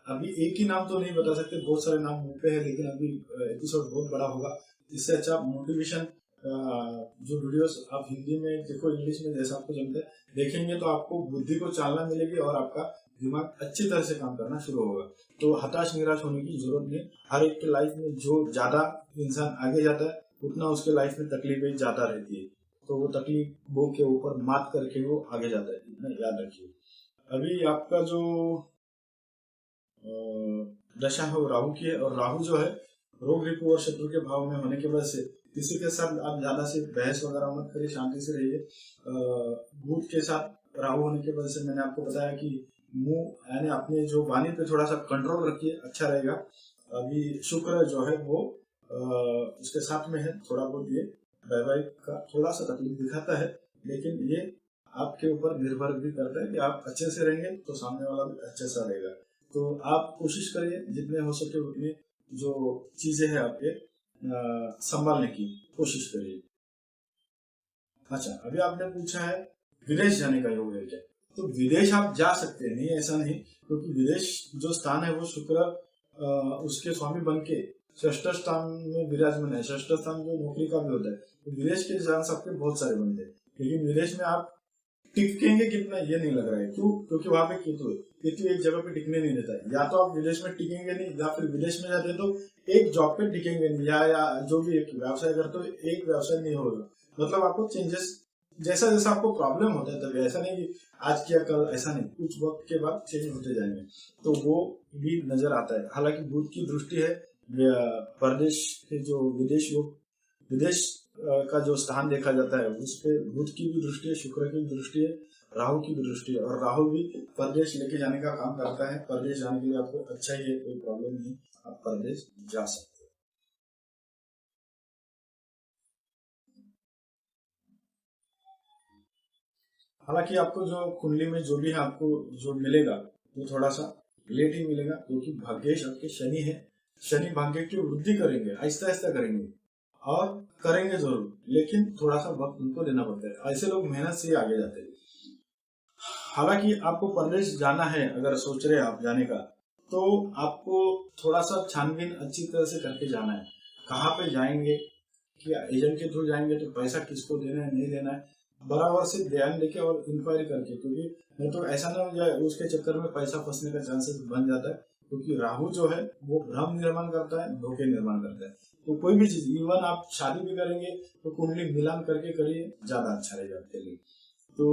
[SPEAKER 1] अभी एक ही नाम तो नहीं बता सकते, बहुत सारे नाम मुंह पे है, लेकिन अभी एपिसोड बहुत बड़ा होगा। इससे अच्छा मोटिवेशन जो वीडियोस आप हिंदी में देखो, इंग्लिश में, जैसा आपको जमता है देखेंगे, तो आपको बुद्धि को चालना मिलेगी और आपका दिमाग अच्छी तरह से काम करना शुरू होगा। तो हताश निराश होने की जरूरत नहीं। हर एक के लाइफ में जो ज्यादा इंसान आगे जाता है, उतना उसके लाइफ में तकलीफें ज्यादा रहती है, तो वो तकलीफों के ऊपर मात करके वो आगे जाता है, इतना याद रखिए। अभी आपका जो दशा है वो राहु की है, और राहु जो है रोग रिपु और शत्रु के भाव में होने की वजह से किसी के साथ आप ज्यादा से बहस वगैरह मत करिए, शांति से रहिए। बुध के साथ राहु होने की वजह से मैंने आपको बताया कि मुंह यानी अपने जो वाणी पे थोड़ा सा कंट्रोल रखिए, अच्छा रहेगा। अभी शुक्र जो है वो उसके साथ में है, थोड़ा बहुत ये वैवाहिक का थोड़ा सा तकलीफ दिखाता है, लेकिन ये आपके ऊपर निर्भर भी करता है कि आप अच्छे से रहेंगे तो सामने वाला भी अच्छे से रहेगा। तो आप कोशिश करिए जितने हो सके उतनी जो चीजें हैं आपके संभालने की कोशिश करिए। अच्छा, अभी आपने पूछा है विदेश जाने का योग है क्या? तो विदेश आप जा सकते हैं, नहीं ऐसा नहीं, क्योंकि विदेश जो स्थान है वो शुक्र उसके स्वामी बन के षष्ठ स्थान में विराजमान है। षष्ठ स्थान जो नौकरी का भी होता है, तो विदेश के चांस आपके बहुत सारे बनते हैं, लेकिन विदेश में आप टिकेंगे कितना ये नहीं लग रहा है। क्यों? क्योंकि वहां पे केतु है, केतु एक जगह पे टिकने नहीं देता है। या तो आप विदेश में टिकेंगे नहीं, या फिर विदेश में जाते तो एक जॉब पे टिकेंगे नहीं, या जो भी एक व्यवसाय करते हो एक व्यवसाय नहीं होगा। मतलब आपको चेंजेस जैसा जैसा आपको प्रॉब्लम होता है तभी, ऐसा नहीं कि आज किया कल, ऐसा नहीं, कुछ वक्त के बाद चेंज होते जाएंगे, तो वो भी नजर आता है। हालांकि बुध की दृष्टि है परदेश के जो विदेश का जो स्थान देखा जाता है उस पे बुध की भी दृष्टि है, शुक्र की भी दृष्टि है, राहु की भी दृष्टि है, और राहु भी परदेश लेके जाने का काम करता है। परदेश जाने के लिए आपको अच्छा ही है, कोई प्रॉब्लम नहीं, आप परदेश जा सकते हैं। हालांकि आपको जो कुंडली में जो भी है आपको जो मिलेगा वो थोड़ा सा लेट ही मिलेगा, क्योंकि भाग्येश आपके शनि है। शनि भाग्य की वृद्धि करेंगे, आहिस्ता आहिस्ता करेंगे, और करेंगे जरूर, लेकिन थोड़ा सा वक्त उनको देना पड़ता है। ऐसे लोग मेहनत से ही आगे जाते हैं। हालांकि आपको परदेश जाना है, अगर सोच रहे हैं आप जाने का, तो आपको थोड़ा सा छानबीन अच्छी तरह से करके जाना है। कहाँ पे जाएंगे, क्या एजेंट के थ्रू जाएंगे तो पैसा किसको देना है नहीं देना है, बराबर से ध्यान देके और इंक्वायरी करके, क्योंकि नहीं तो ऐसा ना हो जाए उसके चक्कर में पैसा फंसने का चांसेस बन जाता है। क्योंकि राहु जो है वो भ्रम निर्माण करता है, धोखे निर्माण करता है। तो कोई भी चीज, इवन आप शादी भी करेंगे तो कुंडली मिलान करके करिए, ज्यादा अच्छा रहेगा आपके लिए। तो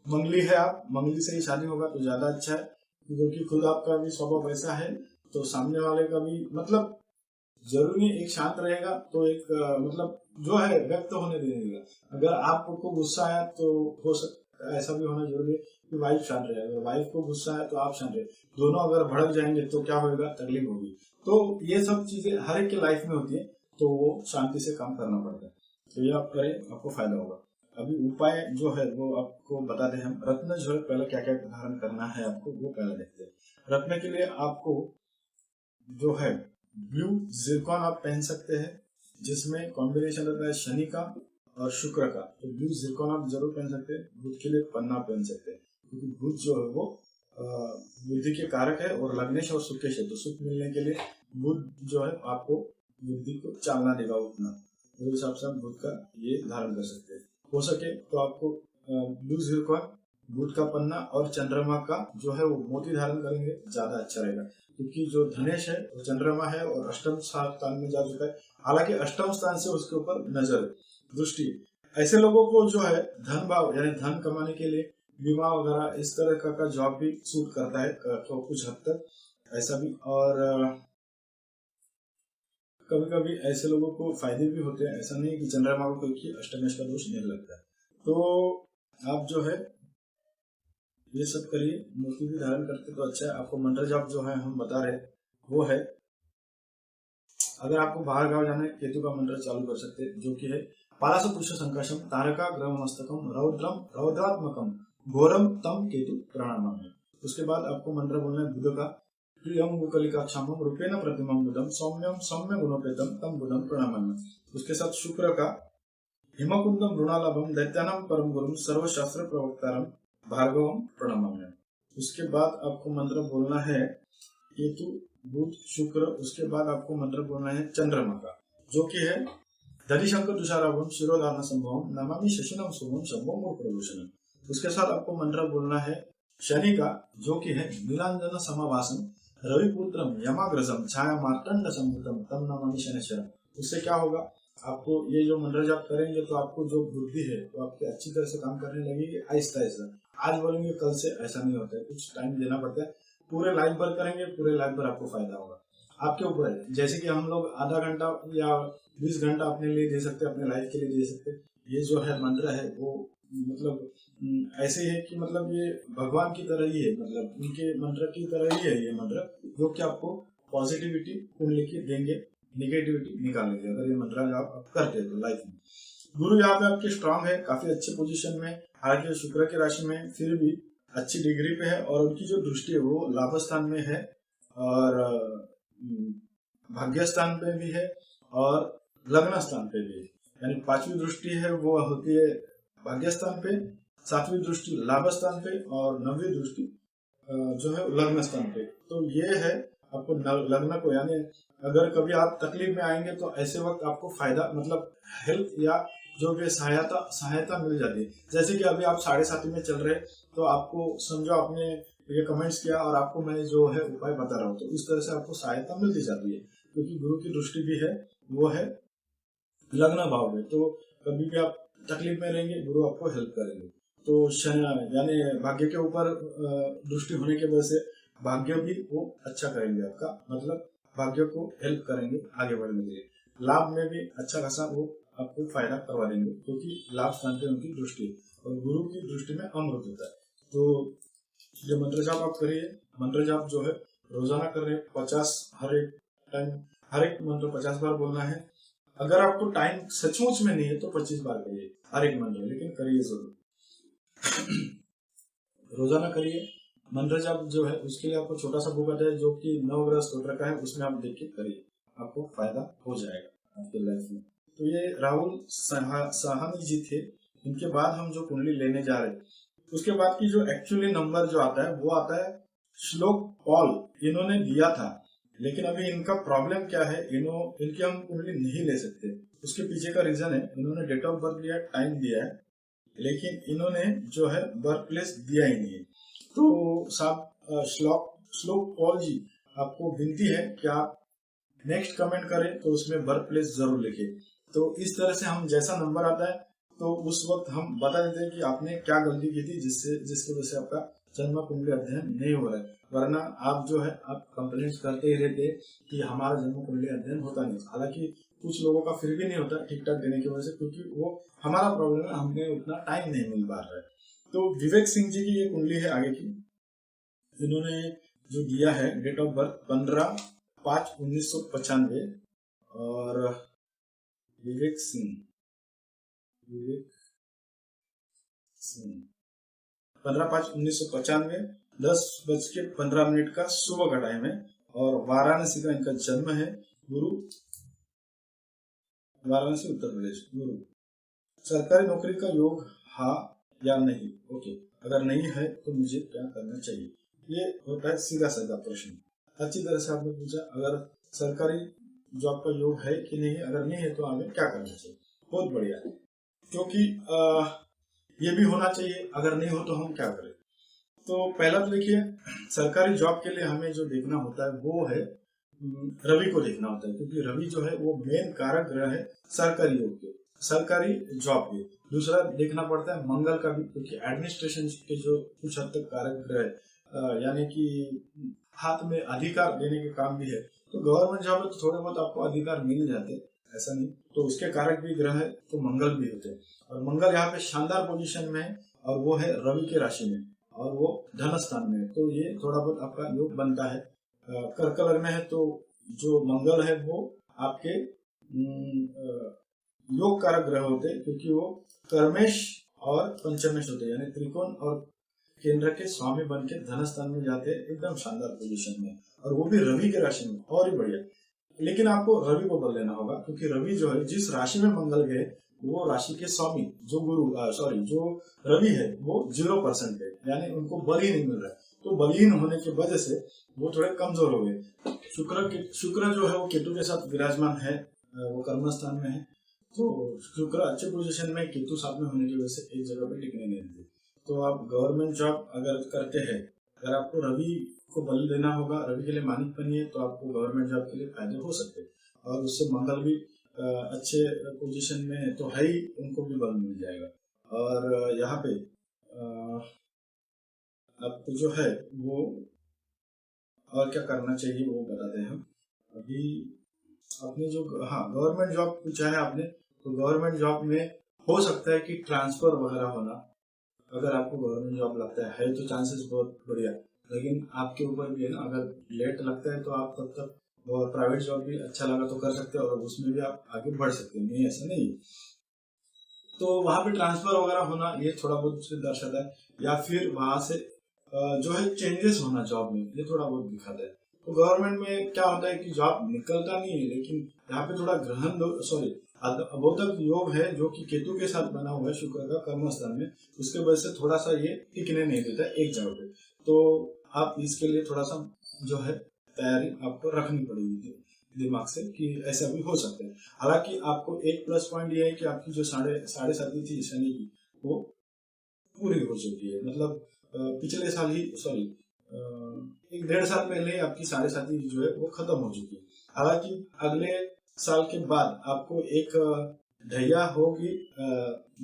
[SPEAKER 1] मंगली है, आप मंगली से ही शादी होगा तो ज्यादा अच्छा है, क्योंकि खुद आपका भी स्वभाव वैसा है तो सामने वाले का भी मतलब जरूरी नहीं एक शांत रहेगा तो एक मतलब जो है व्यक्त होने देगा। अगर आपको गुस्सा है तो हो सकता है ऐसा भी होना जरूरी है कि वाइफ शांत रहे, अगर वाइफ को गुस्सा है तो आप शांत रहे, दोनों अगर भड़क जाएंगे तो क्या होगा, तकलीफ होगी। तो ये सब चीजें हर एक के लाइफ में होती है, तो वो शांति से काम करना पड़ता है। तो ये आप करें, आपको फायदा होगा। अभी उपाय जो है वो आपको बता दें हम। रत्न जो है पहले क्या क्या धारण करना है आपको वो पहले देखते हैं। रत्न के लिए आपको जो है ब्लू जिरकॉन आप पहन सकते हैं, जिसमें कॉम्बिनेशन रहता है शनि का और शुक्र का। तो ब्लू जिरकॉन आप जरूर पहन सकते हैं। बुध के लिए पन्ना पहन सकते हैं, क्योंकि बुध जो है वो बुद्धि के कारक है और लग्नेश और सुकेश है। तो सुख मिलने के लिए बुध जो है आपको बुद्धि को चालना देगा उतना, उस हिसाब से आप बुध का ये धारण कर सकते हैं। हो सके तो आपको ब्लू जिरकॉन, बुध का पन्ना और चंद्रमा का जो है वो मोती धारण करेंगे, ज्यादा अच्छा रहेगा। क्योंकि जो धनेश है वो चंद्रमा है और अष्टम स्थान में जा चुका है। हालांकि अष्टम स्थान से उसके ऊपर नजर दृष्टि, ऐसे लोगों को जो है धन भाव यानी धन कमाने के लिए बीमा वगैरह इस तरह का जॉब भी सूट करता है तो कुछ हद तक ऐसा भी। और कभी कभी ऐसे लोगों को फायदे भी होते हैं, ऐसा नहीं कि चंद्रमा को कोई अष्टमेश का दोष नहीं लगता है। तो आप जो है ये सब करिए, मूर्ति भी धारण करते तो अच्छा है। आपको मंत्र जाप जो है हम बता रहे वो है, अगर आपको बाहर गाँव जाना है केतु का मंत्र चालू कर सकते हैं, जो कि है पालास पुरुष संकर्षम तारका ग्रह मस्तकम रौद्रम रौद्रात्मकम घोरम तम केतु प्रणाम। उसके बाद आपको मंत्र बोलना है बुध का प्रियम गुकलिका क्षमम रूपेण प्रतिमम बुधम सौम्यम सौम्य गुणोपेतम तम बुधम प्रणाम। उसके साथ शुक्र का हिमकुंदम ऋणालभम दैत्यानाम परम गुरुम सर्वशास्त्र प्रवक्तारम भार्गवम प्रणाम। उसके बाद आपको मंत्र बोलना है केतु बुध शुक्र। उसके बाद आपको मंत्र बोलना है चंद्रमा का, जो कि है धनिशंकर तुषाराभम शिरोधारण संभवम नमामि शशिनम शुभम शंभम और प्रभूषणम। उसके साथ आपको मंत्र बोलना है शनि का, जो कि है नीलांजन समावासम रविपुत्रम यमाग्रजम छाया मार्तंड संभूतम तम नमामि शनिश्चरम। उससे क्या होगा, आपको ये जो मंत्र जाप करेंगे तो आपको जो बुद्धि है वो आपकी अच्छी तरह से काम करने लगेगी आहिस्ता आहिस्ता। आज बोलेंगे कल से ऐसा नहीं होता है, कुछ टाइम देना पड़ता है। पूरे लाइफ भर करेंगे, पूरे लाइफ भर आपको फायदा होगा। आपके ऊपर है, जैसे कि हम लोग आधा घंटा या 20 घंटा अपने लिए दे सकते हैं, अपने लाइफ के लिए दे सकते हैं। ये जो है मंत्र है वो मतलब ऐसे है कि मतलब ये भगवान की तरह ही है, मतलब उनके मंत्र की तरह ही है ये मंत्र, जो कि आपको पॉजिटिविटी कुंडली की देंगे, निगेटिविटी निकालेंगे अगर ये मंत्र आप करते हैं तो लाइफ में। गुरु यहाँ पे आपके स्ट्रांग है, काफी अच्छे पोजीशन में, हालांकि शुक्र की राशि में फिर भी अच्छी डिग्री पे है, और उनकी जो दृष्टि है वो लाभ स्थान में है और भाग्य स्थान पे भी है और लग्न स्थान पे भी है। यानी 5वीं दृष्टि है वो होती है भाग्य स्थान पे, 7वीं दृष्टि लाभ स्थान पे और 9वीं दृष्टि जो है लग्न स्थान पे। तो ये है आपको लग्न को, यानी अगर कभी आप तकलीफ में आएंगे तो ऐसे वक्त आपको फायदा मतलब हेल्प या जो भी सहायता मिल जाती है। जैसे कि अभी आप 7.5 में चल रहे तो आपको समझो आपने ये कमेंट्स किया और आपको मैं जो है उपाय बता रहा हूँ, तो इस तरह से आपको सहायता मिलती जाती है, क्योंकि गुरु की दृष्टि भी है वो है लग्न भाव में। तो कभी भी आप तकलीफ में रहेंगे गुरु आपको हेल्प करेंगे। तो यानी भाग्य के ऊपर दृष्टि होने की वजह से भाग्य भी वो अच्छा करेंगे आपका, मतलब भाग्य को हेल्प करेंगे आगे बढ़ने के लिए। लाभ में भी अच्छा खासा वो आपको फायदा करवा देंगे, क्योंकि लाभ स्थान पे उनकी दृष्टि और गुरु की दृष्टि में अमृत होता है। तो ये मंत्र जाप आप करिए। मंत्र जाप जो है रोजाना कर रहे 50 हर एक मंत्र 50 बार बोलना है। अगर आपको टाइम सचमुच में नहीं है तो 25 बार करिए हर एक मंत्र, लेकिन करिए जरूर। रोजाना करिए मंत्र जाप जो है, उसके लिए आपको छोटा सा बुक आता है जो कि नवग्रह स्तोत्र का है, उसमें आप देख के करिए, आपको फायदा हो जाएगा आपके लाइफ में। तो ये राहुल साहनी जी थे। इनके बाद हम जो कुंडली लेने जा रहे हैं, उसके बाद की जो एक्चुअली नंबर जो आता है वो आता है श्लोक पॉल, इन्होंने दिया था, लेकिन अभी इनका प्रॉब्लम क्या है, इनकी हम कुंडली नहीं ले सकते। उसके पीछे का रीजन है, इन्होंने डेट ऑफ बर्थ दिया, टाइम दिया है, लेकिन इन्होंने जो है बर्थ प्लेस दिया ही नहीं है। तो साहब श्लोक पॉल जी, आपको विनती है कि आप नेक्स्ट कमेंट करें तो उसमें बर्थ प्लेस जरूर लिखें। तो इस तरह से हम जैसा नंबर आता है तो उस वक्त हम बता देते हैं कि आपने क्या गलती की थी जिसकी वजह से आपका जन्म कुंडली अध्ययन नहीं हो रहा है। वरना आप जो है आप कंप्लेंट करते ही रहते कि हमारा जन्म कुंडली अध्ययन होता नहीं। हालांकि कुछ लोगों का फिर भी नहीं होता ठीक ठाक देने की वजह से, क्योंकि वो हमारा प्रॉब्लम है, हमें उतना टाइम नहीं मिल पा रहा है। तो विवेक सिंह जी की ये कुंडली है आगे की, इन्होंने जो दिया है डेट ऑफ बर्थ 15/5/1995 और विवेक सिंह 15/5/1995 10:15 का सुबह का टाइम है और वाराणसी का इनका जन्म है। गुरु वाराणसी उत्तर प्रदेश। गुरु सरकारी नौकरी का योग हाँ या नहीं? ओके, अगर नहीं है तो मुझे क्या करना चाहिए? ये होता है सीधा साधा प्रश्न। अच्छी तरह से आपने पूछा, अगर सरकारी जॉब का योग है कि नहीं, अगर नहीं है तो हमें क्या करना चाहिए। बहुत बढ़िया, क्योंकि ये भी होना चाहिए, अगर नहीं हो तो हम क्या करें। तो पहला तो देखिए, सरकारी जॉब के लिए हमें जो देखना होता है वो है रवि को देखना होता है, क्योंकि रवि जो है वो मेन कारक ग्रह है सरकारी योग के, सरकारी जॉब के। दूसरा देखना पड़ता है मंगल का भी, क्योंकि एडमिनिस्ट्रेशन के जो कुछ हद तक कारक ग्रह यानी कि हाथ में अधिकार देने के काम भी है। तो गवर्नमेंट जॉब में तो थोड़े बहुत आपको अधिकार मिल जाते, ऐसा नहीं, तो उसके कारक भी ग्रह है तो मंगल भी होते हैं। और मंगल यहाँ पे शानदार पोजीशन में है और वो है रवि के राशि में और वो धन स्थान में है, तो ये थोड़ा बहुत आपका योग बनता है। कर्क लग्न है तो जो मंगल है वो आपके योग कारक ग्रह होते हैं, क्योंकि वो कर्मेश और पंचमेश होते हैं, यानी त्रिकोण और केंद्र के स्वामी बन के धन स्थान में जाते हैं, एकदम शानदार पोजीशन में, और वो भी रवि के राशि में, और ही बढ़िया। लेकिन आपको रवि को बदल लेना होगा, क्योंकि रवि जो है जिस राशि में मंगल गए वो राशि के स्वामी जो जो रवि है वो 0% है, यानी उनको बल ही नहीं मिल रहा है। तो बलहीन होने की वजह से वो थोड़े कमजोर हो गए। शुक्र जो है वो केतु के साथ विराजमान है, वो कर्म स्थान में है, तो शुक्र अच्छे पोजीशन में, केतु साथ में होने की वजह से एक जगह पे टिकने नहीं देते। तो आप गवर्नमेंट जॉब अगर करते हैं, अगर आपको रवि को बल देना होगा, रवि के लिए मानिक बनिए, तो आपको गवर्नमेंट जॉब के लिए फायदे हो सकते हैं। और उससे मंगल भी अच्छे पोजीशन में तो है ही, उनको भी बल मिल जाएगा। और यहाँ पे आपको जो है वो और क्या करना चाहिए वो बताते हैं हम अभी। अपने जो गवर्नमेंट जॉब पूछा है आपने, तो गवर्नमेंट जॉब में हो सकता है कि ट्रांसफर वगैरह होना। अगर आपको गवर्नमेंट जॉब लगता है तो चांसेस बहुत बढ़िया, लेकिन आपके ऊपर भी है ना, अगर लेट लगता है तो आप तब तक प्राइवेट जॉब भी अच्छा लगा तो कर सकते हैं और उसमें भी आप आगे बढ़ सकते हैं, नहीं ऐसा नहीं। तो वहां पे ट्रांसफर वगैरह होना ये थोड़ा बहुत दर्शाता है, या फिर वहां से जो है चेंजेस होना जॉब में, ये थोड़ा बहुत दिखाता है। तो गवर्नमेंट में क्या होता है कि जॉब निकलता नहीं है, लेकिन यहाँ पे थोड़ा अबोधक योग है जो कि केतु के साथ बना हुआ है, शुक्र का कर्म स्थान में, उसके वजह से थोड़ा सा ये टिकने नहीं देता एक जगह पे। तो आप इसके लिए थोड़ा सा जो है तैयारी आपको रखनी पड़ेगी दिमाग से कि ऐसा भी हो सकता है। हालांकि आपको एक प्लस पॉइंट ये है कि आपकी जो साढ़े साथी थी शनि की वो पूरी हो चुकी है, मतलब पिछले साल ही 1.5 साल पहले आपकी साढ़े साथी जो है वो खत्म हो चुकी है। हालांकि अगले साल के बाद आपको एक ढैया होगी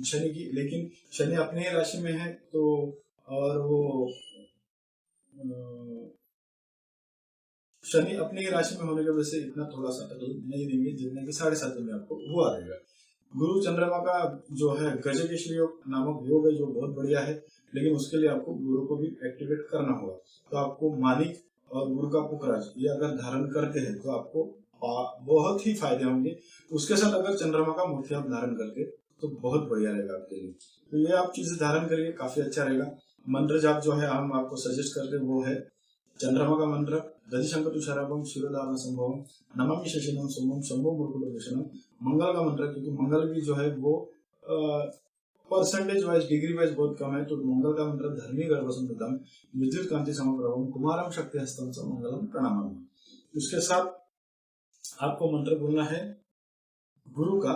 [SPEAKER 1] शनि की, लेकिन शनि अपने ही राशि में है, तो और वो शनि अपनी ही राशि में होने की वजह से इतना थोड़ा सा नहीं देंगे जितने की 7.5 में आपको हुआ रहेगा। गुरु चंद्रमा का जो है गजकेश्वरी योग नामक योग है जो बहुत बढ़िया है, लेकिन उसके लिए आपको गुरु को भी एक्टिवेट करना होगा। तो आपको मानिक और गुरु का पुखराज ये अगर धारण करते हैं तो आपको बहुत ही फायदे होंगे। उसके साथ अगर चंद्रमा का मोती आप धारण करते तो बहुत बढ़िया रहेगा आपके लिए। तो ये आप चीजें धारण करिए, काफी अच्छा रहेगा। मंत्र जाप जो है हम आपको सजेस्ट करते हैं वो है चंद्रमा का मंत्र, दधिशंकर तुषाराभम शिरोधारण संभवम नमामि शशिनम सोमम शंभो मुकुटभूषणम। मंगल का मंत्र, क्योंकि मंगल भी जो है वो परसेंटेज वाइज डिग्री वाइज बहुत कम है, तो मंगल का मंत्र धर्मी गर्भ संततम विद्युत कांति समप्रभम कुमारम शक्ति हस्तम च मंगलम प्रणामामि। उसके साथ आपको मंत्र बोलना है गुरु का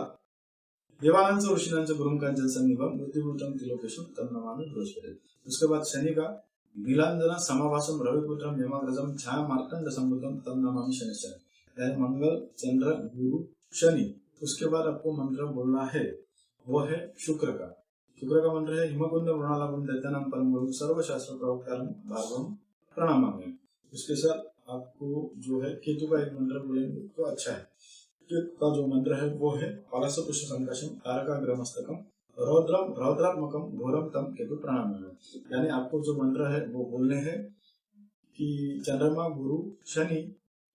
[SPEAKER 1] देवानंद ऋषिनांच गुरुम कांचन सन्निभम बुद्धिभूतम त्रिलोकेशम तम नमामि बृहस्पति। उसके बाद शनि का नीलांजना समावासम रविपुत्रम यमाग्रजम छाया मार्तंड संभूतम तम नमामि शनिश्चर, यानी मंगल चंद्र गुरु शनि। उसके बाद आपको मंत्र बोलना है वो है शुक्र का। शुक्र का मंत्र है हिमकुंड वृणालकुंड दैत्यनम परम गुरु सर्वशास्त्र प्रवक्तारम भागवम प्रणामामि। उसके साथ आपको जो है केतु का एक मंत्र बोलेंगे तो अच्छा है। केतु का जो मंत्र है वो है पालसपुष्प संकशम तारकाग्रमस्तकम रौद्रम रौद्रात्मकम घोरम तम केतु प्रणामामि। यानी आपको जो मंत्र है वो बोलने हैं कि चंद्रमा गुरु शनि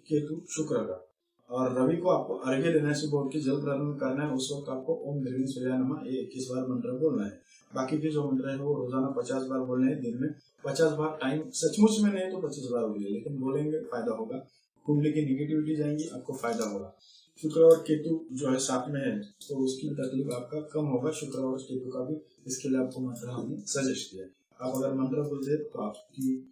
[SPEAKER 1] केतु शुक्र का, और रवि को आपको अर्घ्य देना से बोल के जल प्रारंभ करना है। उस वक्त आपको ओम ग्रीन सूर्या नमः 21 बार मंत्र बोलना है। बाकी के जो मंत्र है वो रोजाना 50 बार बोलने हैं, दिन में 50 बार। टाइम सचमुच में नहीं तो 25 बार बोलिए, लेकिन बोलेंगे फायदा होगा। कुंडली की निगेटिविटी जाएंगी, आपको फायदा होगा। शुक्र और केतु जो है साथ में है तो उसकी तकलीफ आपका कम होगा, शुक्र और केतु का भी। इसके लिए आपको मंत्र हमने सजेस्ट किया। आप अगर मंत्र बोलते तो आपकी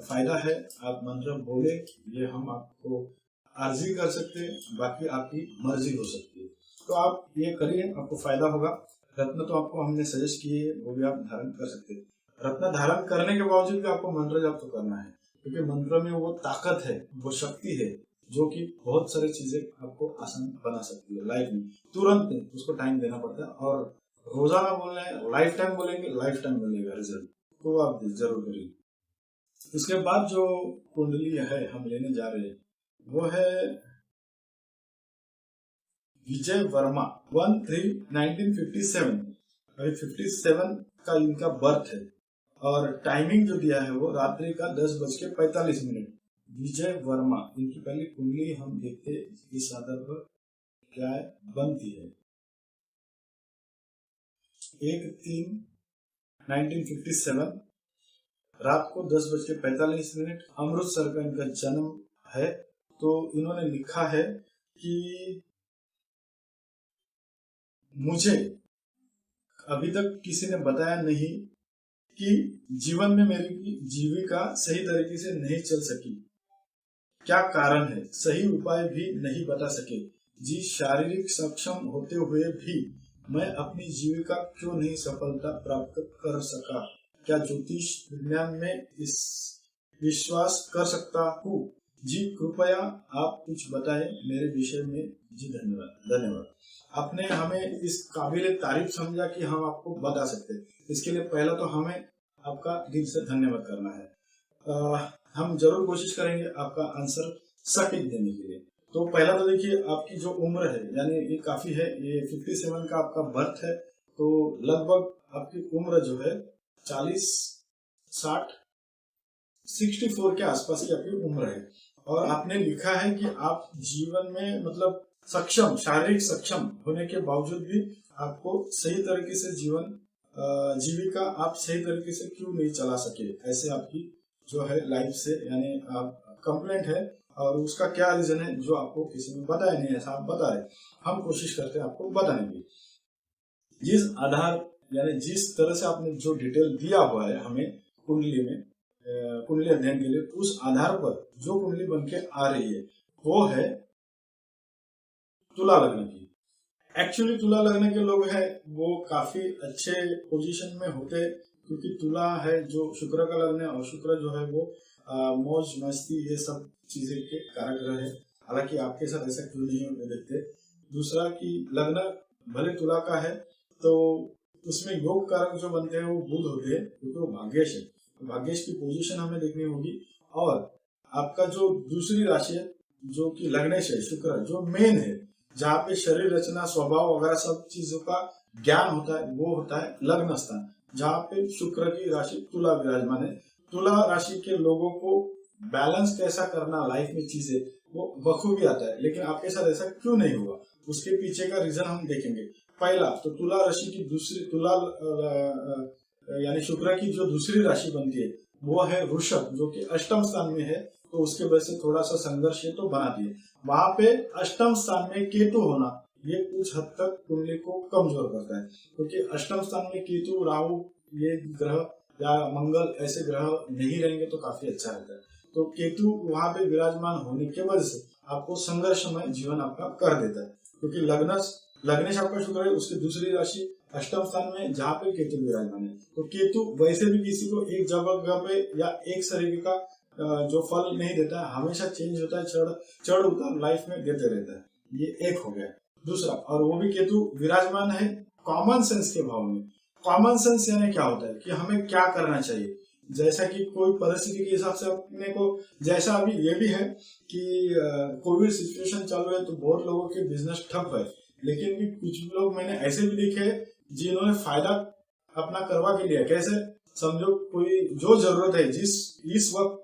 [SPEAKER 1] फायदा है, आप मंत्र बोले, ये हम आपको अर्जी कर सकते हैं, बाकी आपकी मर्जी हो सकती है। तो आप ये करिए, आपको फायदा होगा। रत्न तो आपको हमने सजेस्ट किए, वो भी आप धारण कर सकते हैं। रत्न धारण करने के बावजूद भी आपको मंत्र जाप तो करना है, क्योंकि मंत्र में वो ताकत है, वो शक्ति है जो कि बहुत सारी चीजें आपको आसान बना सकती है लाइफ में। तुरंत नहीं, उसको टाइम देना पड़ता है। और रोजाना बोलना है, लाइफ टाइम बोलेंगे, लाइफ टाइम मिलेगा रिजल्ट, तो आप जरूर करिए। उसके बाद जो कुंडली है हम लेने जा रहे हैं वो है विजय वर्मा 1/3/1957। अभी 57 का इनका बर्थ है, और टाइमिंग जो दिया है वो रात्रि का 10:45। विजय वर्मा, इनकी पहली कुंडली हम देखते इस आधार पर क्या है बनती है। 1/3/1957 रात को 10:45 अमृतसर का इनका जन्म है। तो इन्होंने लिखा है कि मुझे अभी तक किसी ने बताया नहीं कि जीवन में मेरी जीविका सही तरीके से नहीं चल सकी, क्या कारण है, सही उपाय भी नहीं बता सके जी। शारीरिक सक्षम होते हुए भी मैं अपनी जीविका क्यों नहीं सफलता प्राप्त कर सका, क्या ज्योतिष विज्ञान में इस विश्वास कर सकता हूँ जी, कृपया आप कुछ बताएं मेरे विषय में जी। धन्यवाद। आपने हमें इस काबिल तारीफ समझा कि हम आपको बता सकते हैं। इसके लिए पहला तो हमें आपका दिल से धन्यवाद करना है। हम जरूर कोशिश करेंगे आपका आंसर सटीक देने के लिए। तो पहला तो देखिए, आपकी जो उम्र है यानी ये काफी है, ये 57 का आपका बर्थ है, तो लगभग आपकी उम्र जो है 40, 60, 64 के आसपास की आपकी उम्र है। और आपने लिखा है कि आप जीवन में मतलब सक्षम, शारीरिक सक्षम होने के बावजूद भी आपको सही तरीके से जीविका आप सही तरीके से क्यों नहीं चला सके, ऐसे आपकी जो है लाइफ से यानी आप कंप्लेंट है। और उसका क्या रीजन है जो आपको किसी ने बताया नहीं, ऐसा आप बता रहे। हम कोशिश करते हैं आपको बताने की। जिस आधार यानी जिस तरह से आपने जो डिटेल दिया हुआ है हमें कुंडली में, कुंडली अध्ययन के लिए, उस आधार पर जो कुंडली बनके आ रही है वो है तुला लग्न की। एक्चुअली तुला लग्न के लोग हैं वो काफी अच्छे पोजीशन में होते, क्योंकि तुला है जो शुक्र का लग्न है, और शुक्र जो है वो मौज मस्ती ये सब चीजें के कारक ग्रह है। हालांकि आपके साथ ऐसा क्यों नहीं होने देखते। दूसरा कि लग्न भले तुला का है तो उसमें योग कारक जो बनते हैं वो बुध होते हैं, क्योंकि वो भाग्येश है। भाग्येश की पोजीशन हमें देखनी होगी। और आपका जो दूसरी राशि है जो कि लग्नेश है, शुक्र जो मेन है, जहाँ पे शरीर रचना स्वभाव वगैरह सब चीजों का ज्ञान होता है, वो होता है लग्न स्थान, जहाँ पे शुक्र की राशि तुला विराजमान है। तुला राशि के लोगों को बैलेंस कैसा करना लाइफ में चीजें वो बखूबी आता है, लेकिन आपके साथ ऐसा क्यों नहीं हुआ, उसके पीछे का रीजन हम देखेंगे। पहला तो तुला राशि की दूसरी तुला यानी शुक्र की जो दूसरी राशि बनती है वो है वृषभ, जो कि अष्टम स्थान में है, तो उसके वजह से थोड़ा सा संघर्ष तो बनाती है। वहां पे अष्टम स्थान में केतु होना ये कुछ हद तक कुंडली को कमजोर करता है, क्योंकि अष्टम स्थान में केतु राहु ये ग्रह या मंगल ऐसे ग्रह नहीं रहेंगे तो काफी अच्छा रहता है। तो केतु वहां पे विराजमान होने के वजह से आपको संघर्षमय जीवन आपका कर देता है, क्योंकि लग्न लग्नेश आपका शुक्र है, उसकी दूसरी राशि अष्टम स्थान में जहाँ पे केतु विराजमान है। तो केतु वैसे भी किसी को एक जगह पे या एक शरीर का जो फल नहीं देता है, हमेशा चेंज होता है, चढ़ उतार लाइफ में देते रहता है। ये एक हो गया। दूसरा, और वो भी केतु विराजमान है कॉमन सेंस के भाव में। कॉमन सेंस यानी क्या होता है कि हमें क्या करना चाहिए, जैसा कि कोई परिस्थिति के हिसाब से अपने को, जैसा अभी ये भी है कि कोविड सिचुएशन चालू है तो बहुत लोगों के बिजनेस ठप है, लेकिन भी कुछ लोग मैंने ऐसे भी देखे जिन्होंने फायदा अपना करवा के लिया। कैसे, समझो कोई जो जरूरत है, इस वक्त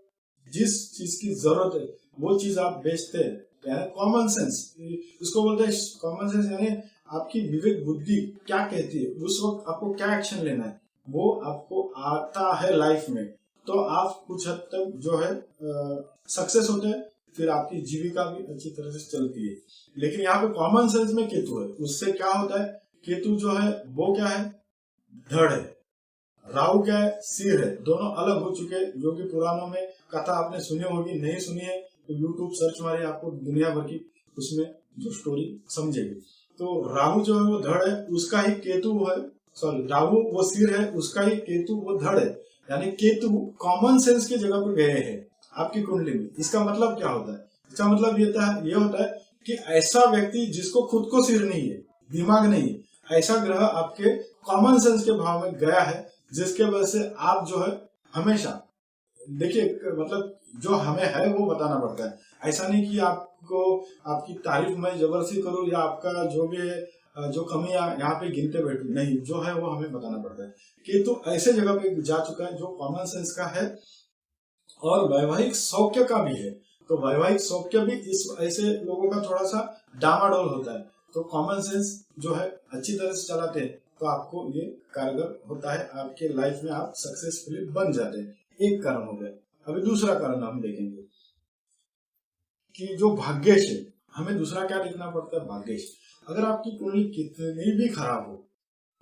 [SPEAKER 1] जिस चीज की जरूरत है वो चीज आप बेचते हैं, कॉमन सेंस इसको बोलते हैं। कॉमन सेंस यानी आपकी विवेक बुद्धि क्या कहती है, उस वक्त आपको क्या एक्शन लेना है वो आपको आता है लाइफ में, तो आप कुछ हद तक जो है सक्सेस होते हैं, फिर आपकी जीविका भी अच्छी तरह से चलती है। लेकिन यहाँ पे कॉमन सेंस में केतु है, उससे क्या होता है, केतु जो है वो क्या है, धड़ है, राहु क्या है, सिर है, दोनों अलग हो चुके हैं। जो कि पुराणों में कथा आपने सुनी होगी, नहीं सुनी है तो यूट्यूब सर्च मारिए, आपको दुनिया भर की उसमें जो स्टोरी समझेगी। तो राहु जो है वो धड़ है, उसका ही केतु है, सॉरी राहु वो सिर है, उसका ही केतु वो धड़ है। यानी केतु कॉमन सेंस की जगह पर गए हैं आपकी कुंडली में। इसका मतलब क्या होता है, इसका मतलब ये होता है कि ऐसा व्यक्ति जिसको खुद को सिर नहीं है, दिमाग नहीं है, ऐसा ग्रह आपके कॉमन सेंस के भाव में गया है, जिसके वजह से आप जो है हमेशा, देखिए मतलब जो हमें है वो बताना पड़ता है। ऐसा नहीं कि आपको आपकी तारीफ मैं जबरदस्ती करूं या आपका जो भी है जो कमी यहाँ पे गिनते बैठू, नहीं, जो है वो हमें बताना पड़ता है। कि तो ऐसे जगह पे जा चुका है जो कॉमन सेंस का है और वैवाहिक सौख्य का भी है। तो वैवाहिक सौख्य भी इस ऐसे लोगों का थोड़ा सा डामाडोल होता है। तो कॉमन सेंस जो है अच्छी तरह से चलाते हैं तो आपको ये कारगर होता है, आपके लाइफ में आप सक्सेसफुली बन जाते हैं। एक कारण हो गया। अभी दूसरा कारण हम देखेंगे कि जो भाग्येश है, हमें दूसरा क्या देखना पड़ता है, भाग्येश। अगर आपकी कुंडली कितनी भी खराब हो,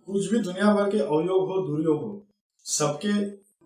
[SPEAKER 1] कुछ भी दुनिया भर के अवयोग हो, दुर्योग हो, सबके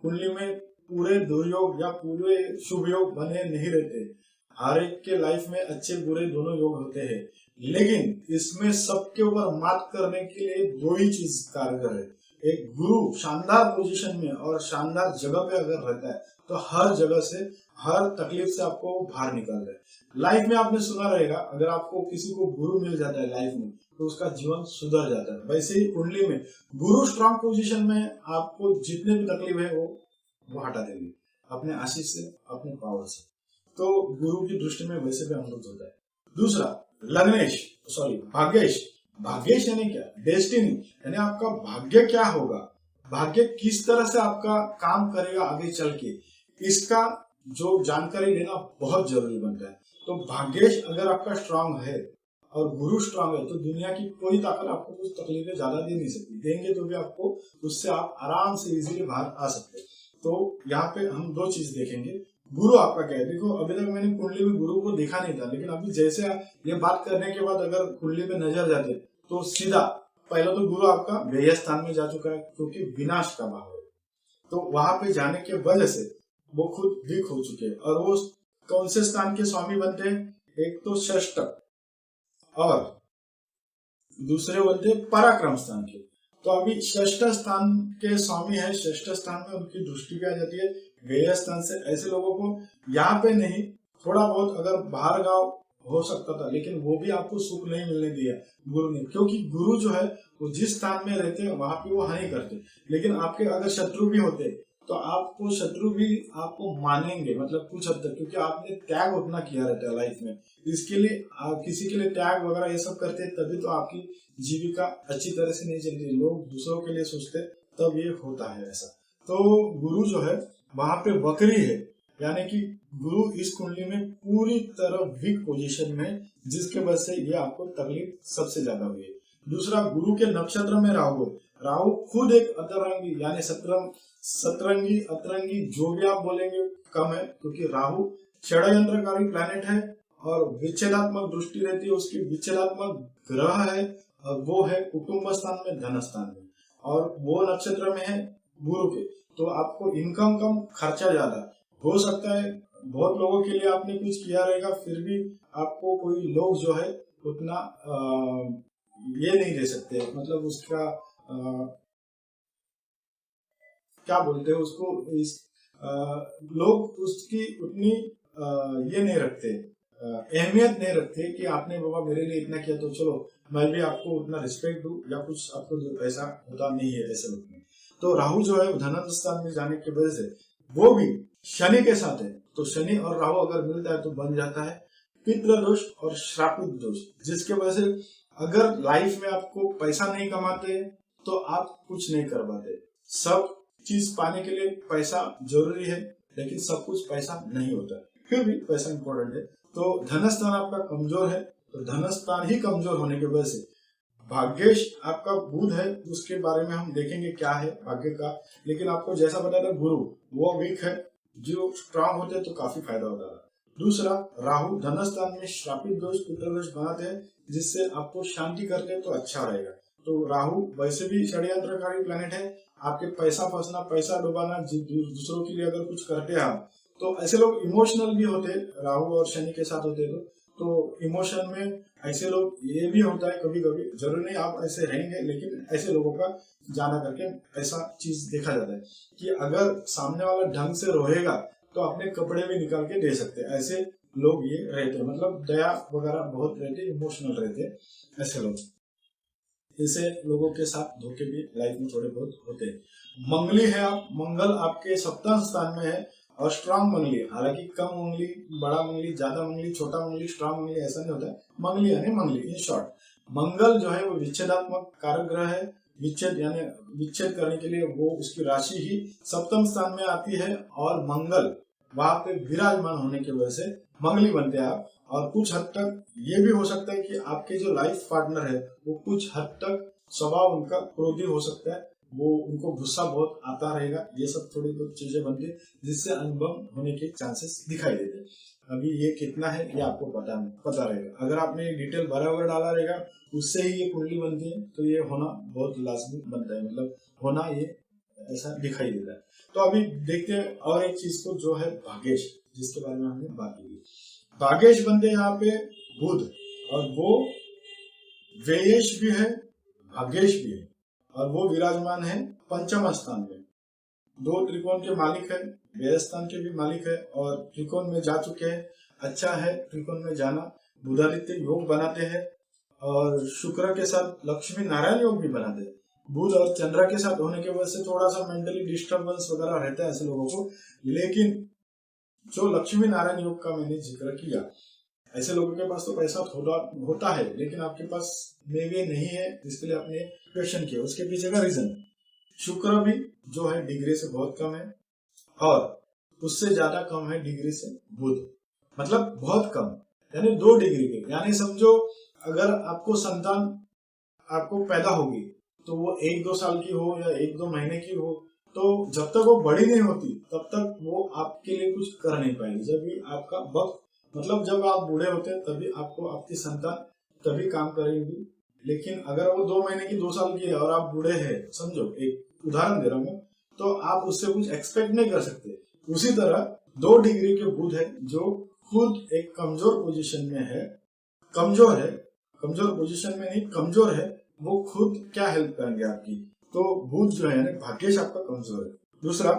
[SPEAKER 1] कुंडली में पूरे दुर्योग या पूरे शुभ योग बने नहीं रहते। हर एक के लाइफ में अच्छे बुरे दोनों योग होते हैं, लेकिन इसमें सबके ऊपर मात करने के लिए दो ही चीज कारगर है। एक, गुरु शानदार पोजीशन में और शानदार जगह पे अगर रहता है तो हर जगह से, हर तकलीफ से आपको बाहर निकाल रहा है। लाइफ में आपने सुना रहेगा, अगर आपको किसी को गुरु मिल जाता है लाइफ में तो उसका जीवन सुधर जाता है। वैसे ही कुंडली में गुरु स्ट्रांग पोजीशन में आपको जितने भी तकलीफ है वो हटा देंगे अपने आशीष से, अपने पावर से। तो गुरु की दृष्टि में वैसे भी अमृत होता है। दूसरा, भाग्येश। भाग्येश यानी क्या, डेस्टिनी, यानी आपका भाग्य क्या होगा, भाग्य किस तरह से आपका काम करेगा आगे चल के, इसका जो जानकारी लेना बहुत जरूरी बनता है। तो भाग्येश अगर आपका स्ट्रांग है और गुरु स्ट्रांग है तो दुनिया की कोई ताकत आपको कुछ तकलीफें ज्यादा दे नहीं सकती, देंगे तो भी आपको उससे आप आराम से इजीली बाहर आ सकते हैं। तो यहाँ पे हम दो चीज देखेंगे। गुरु आपका क्या है, देखो अभी तक मैंने कुंडली में गुरु को देखा नहीं था, लेकिन अभी जैसे ये बात करने के बाद अगर कुंडली में नजर जाते तो सीधा पहला तो गुरु आपका व्यय स्थान में जा चुका है, क्योंकि विनाश का भाव है। तो वहां पे जाने के वजह से वो खुद वीक हो चुके हैं। और वो कौन से स्थान के स्वामी बनते हैं, एक तो षष्ठ और दूसरे बनते हैं पराक्रम स्थान के। तो अभी षष्ठ स्थान के स्वामी है, षष्ठ स्थान में उनकी दृष्टि भी आ जाती है व्यय स्थान से। ऐसे लोगों को यहाँ पे नहीं, थोड़ा बहुत अगर बाहर गांव हो सकता था, लेकिन वो भी आपको सुख नहीं मिलने दिया गुरु ने, क्योंकि गुरु जो है वो जिस स्थान में रहते हैं वहां पे वो हानि करते। लेकिन आपके अगर शत्रु भी होते तो आपको शत्रु भी आपको मानेंगे, मतलब कुछ हद तक, क्योंकि आपने त्याग उतना किया रहता है लाइफ में। इसके लिए आप किसी के लिए त्याग वगैरह ये सब करते हैं, तभी तो आपकी जीविका अच्छी तरह से नहीं चलती। लोग दूसरों के लिए सोचते तब ये होता है ऐसा। तो गुरु जो है वहां पे वक्री है, यानी कि गुरु इस कुंडली में पूरी तरह वीक पोजीशन में, जिसके वजह से ये आपको तकलीफ सबसे ज्यादा हुई है। दूसरा, गुरु के नक्षत्र में राहु है। राहु खुद एक अतरंगी यानी सतरंगी अतरंगी जो भी आप बोलेंगे कम है, क्योंकि राहु षड्यंत्रकारी प्लैनेट है और विच्छेदात्मक दृष्टि रहती है उसकी। विच्छेदात्मक ग्रह है और वो है कुटुंब स्थान में, धन स्थान में, और वो नक्षत्र में है गुरु के। तो आपको इनकम कम, खर्चा ज्यादा हो सकता है। बहुत लोगों के लिए आपने कुछ किया रहेगा, फिर भी आपको कोई लोग जो है उतना ये नहीं दे सकते, मतलब उसका क्या बोलते हैं उसको, लोग उसकी उतनी ये नहीं रखते, अहमियत नहीं रखते कि आपने बाबा मेरे लिए इतना किया तो चलो मैं भी आपको उतना रिस्पेक्ट दूं या कुछ आपको दो, ऐसा होता नहीं है ऐसे लोग में। तो राहु जो है धनस्थ स्थान में जाने की वजह से वो भी शनि के साथ है, तो शनि और राहु अगर मिलता है तो बन जाता है पितृ दोष और श्रापित दोष, जिसके वजह से अगर लाइफ में आपको पैसा नहीं कमाते तो आप कुछ नहीं कर पाते। सब चीज पाने के लिए पैसा जरूरी है, लेकिन सब कुछ पैसा नहीं होता, फिर भी पैसा इंपॉर्टेंट है। तो धनस्थान आपका कमजोर है, तो धनस्थान ही कमजोर होने की वजह से भाग्येश आपका बुध है, उसके बारे में हम देखेंगे क्या है भाग्य का। लेकिन आपको जैसा बताया था गुरु वो वीक है, जो स्ट्रांग होते हैं तो काफी फायदा होता है। दूसरा, राहु धनस्थान में श्रापित दोष पितृ दोष बनाते हैं, जिससे आपको शांति करते तो अच्छा रहेगा। तो राहु वैसे भी षड्यंत्रकारी प्लैनेट है, आपके पैसा फंसना, पैसा डुबाना, दूसरों के लिए अगर कुछ करते हैं आप, तो ऐसे लोग इमोशनल भी होते, राहु और शनि के साथ होते तो इमोशन में ऐसे लोग, ये भी होता है कभी कभी, जरूरी नहीं आप ऐसे रहेंगे, लेकिन ऐसे लोगों का जाना करके ऐसा चीज देखा जाता है कि अगर सामने वाला ढंग से रोएगा तो अपने कपड़े भी निकाल के दे सकते हैं, ऐसे लोग ये रहते, मतलब दया वगैरह बहुत रहते, इमोशनल रहते ऐसे लोग। ऐसे लोगों के साथ धोखे भी लाइफ में थोड़े बहुत होते हैं। मंगली है आप, मंगल आपके सप्तम स्थान में है और स्ट्रांग मंगली, हालांकि कम मंगली, बड़ा मंगली, ज्यादा मंगली, छोटा मंगली, स्ट्रांग मंगली ऐसा नहीं होता है, मंगली यानी मंगली। इन शॉर्ट मंगल जो है वो विच्छेदात्मक कारक ग्रह है, विच्छेद यानी विच्छेद करने के लिए वो उसकी राशि ही सप्तम स्थान में आती है, और मंगल वहां पे विराजमान होने की वजह से मंगली बनते हैं आप। और कुछ हद तक ये भी हो सकता है कि आपके जो लाइफ पार्टनर है वो कुछ हद तक स्वभाव उनका क्रोधी हो सकता है, वो उनको गुस्सा बहुत आता रहेगा, ये सब थोड़ी बहुत चीजें बनती है जिससे अनुभव होने के चांसेस दिखाई देते हैं। अभी ये कितना है ये आपको पता रहेगा, अगर आपने डिटेल बराबर डाला रहेगा उससे ही ये कुंडली बनती है, तो ये होना बहुत लाजमी बनता है, मतलब होना ये ऐसा दिखाई देता है। तो अभी देखते हैं और एक चीज को, जो है भाग्येश, जिसके बारे में हमने बात की। भाग्येश बनते यहाँ पे बुध, और वो व्ययेश भी है भाग्येश भी है, और वो विराजमान है पंचम स्थान में। दो त्रिकोण के मालिक है, व्यय स्थान के भी मालिक है, और त्रिकोण में जा चुके हैं, अच्छा है त्रिकोण में जाना। बुधादित्य योग बनाते हैं, और शुक्र के साथ लक्ष्मी नारायण योग भी बनाते हैं। बुध और चंद्र के साथ होने की वजह से थोड़ा सा मेंटली डिस्टर्बेंस वगैरह रहता है ऐसे लोगों को, लेकिन जो लक्ष्मी नारायण योग का मैंने जिक्र किया, ऐसे लोगों के पास तो पैसा होता है, लेकिन आपके पास मेवे नहीं है, जिसके लिए आपने क्वेश्चन किया, उसके पीछे का रीजन। शुक्र भी जो है डिग्री से बहुत कम है, और उससे ज्यादा कम है डिग्री से बुध, मतलब बहुत कम, यानी 2 डिग्री के। यानी समझो अगर आपको संतान आपको पैदा होगी तो वो 1-2 साल की हो या 1-2 महीने की हो, तो जब तक वो बड़ी नहीं होती तब तक वो आपके लिए कुछ कर नहीं पाएगी। जब भी आपका वक्त, मतलब जब आप बूढ़े होते हैं तभी आपको आपकी संतान तभी काम करेगी, लेकिन अगर वो 2 महीने की 2 साल की है और आप बूढ़े हैं, समझो एक उदाहरण दे रहा हूँ, तो आप उससे कुछ एक्सपेक्ट नहीं कर सकते। उसी तरह 2 डिग्री के बुध है, जो खुद एक कमजोर पोजीशन में है, कमजोर पोजीशन में नहीं, कमजोर है, वो खुद क्या हेल्प करेंगे आपकी। तो बुध जो है भाग्येश आपका कमजोर है। दूसरा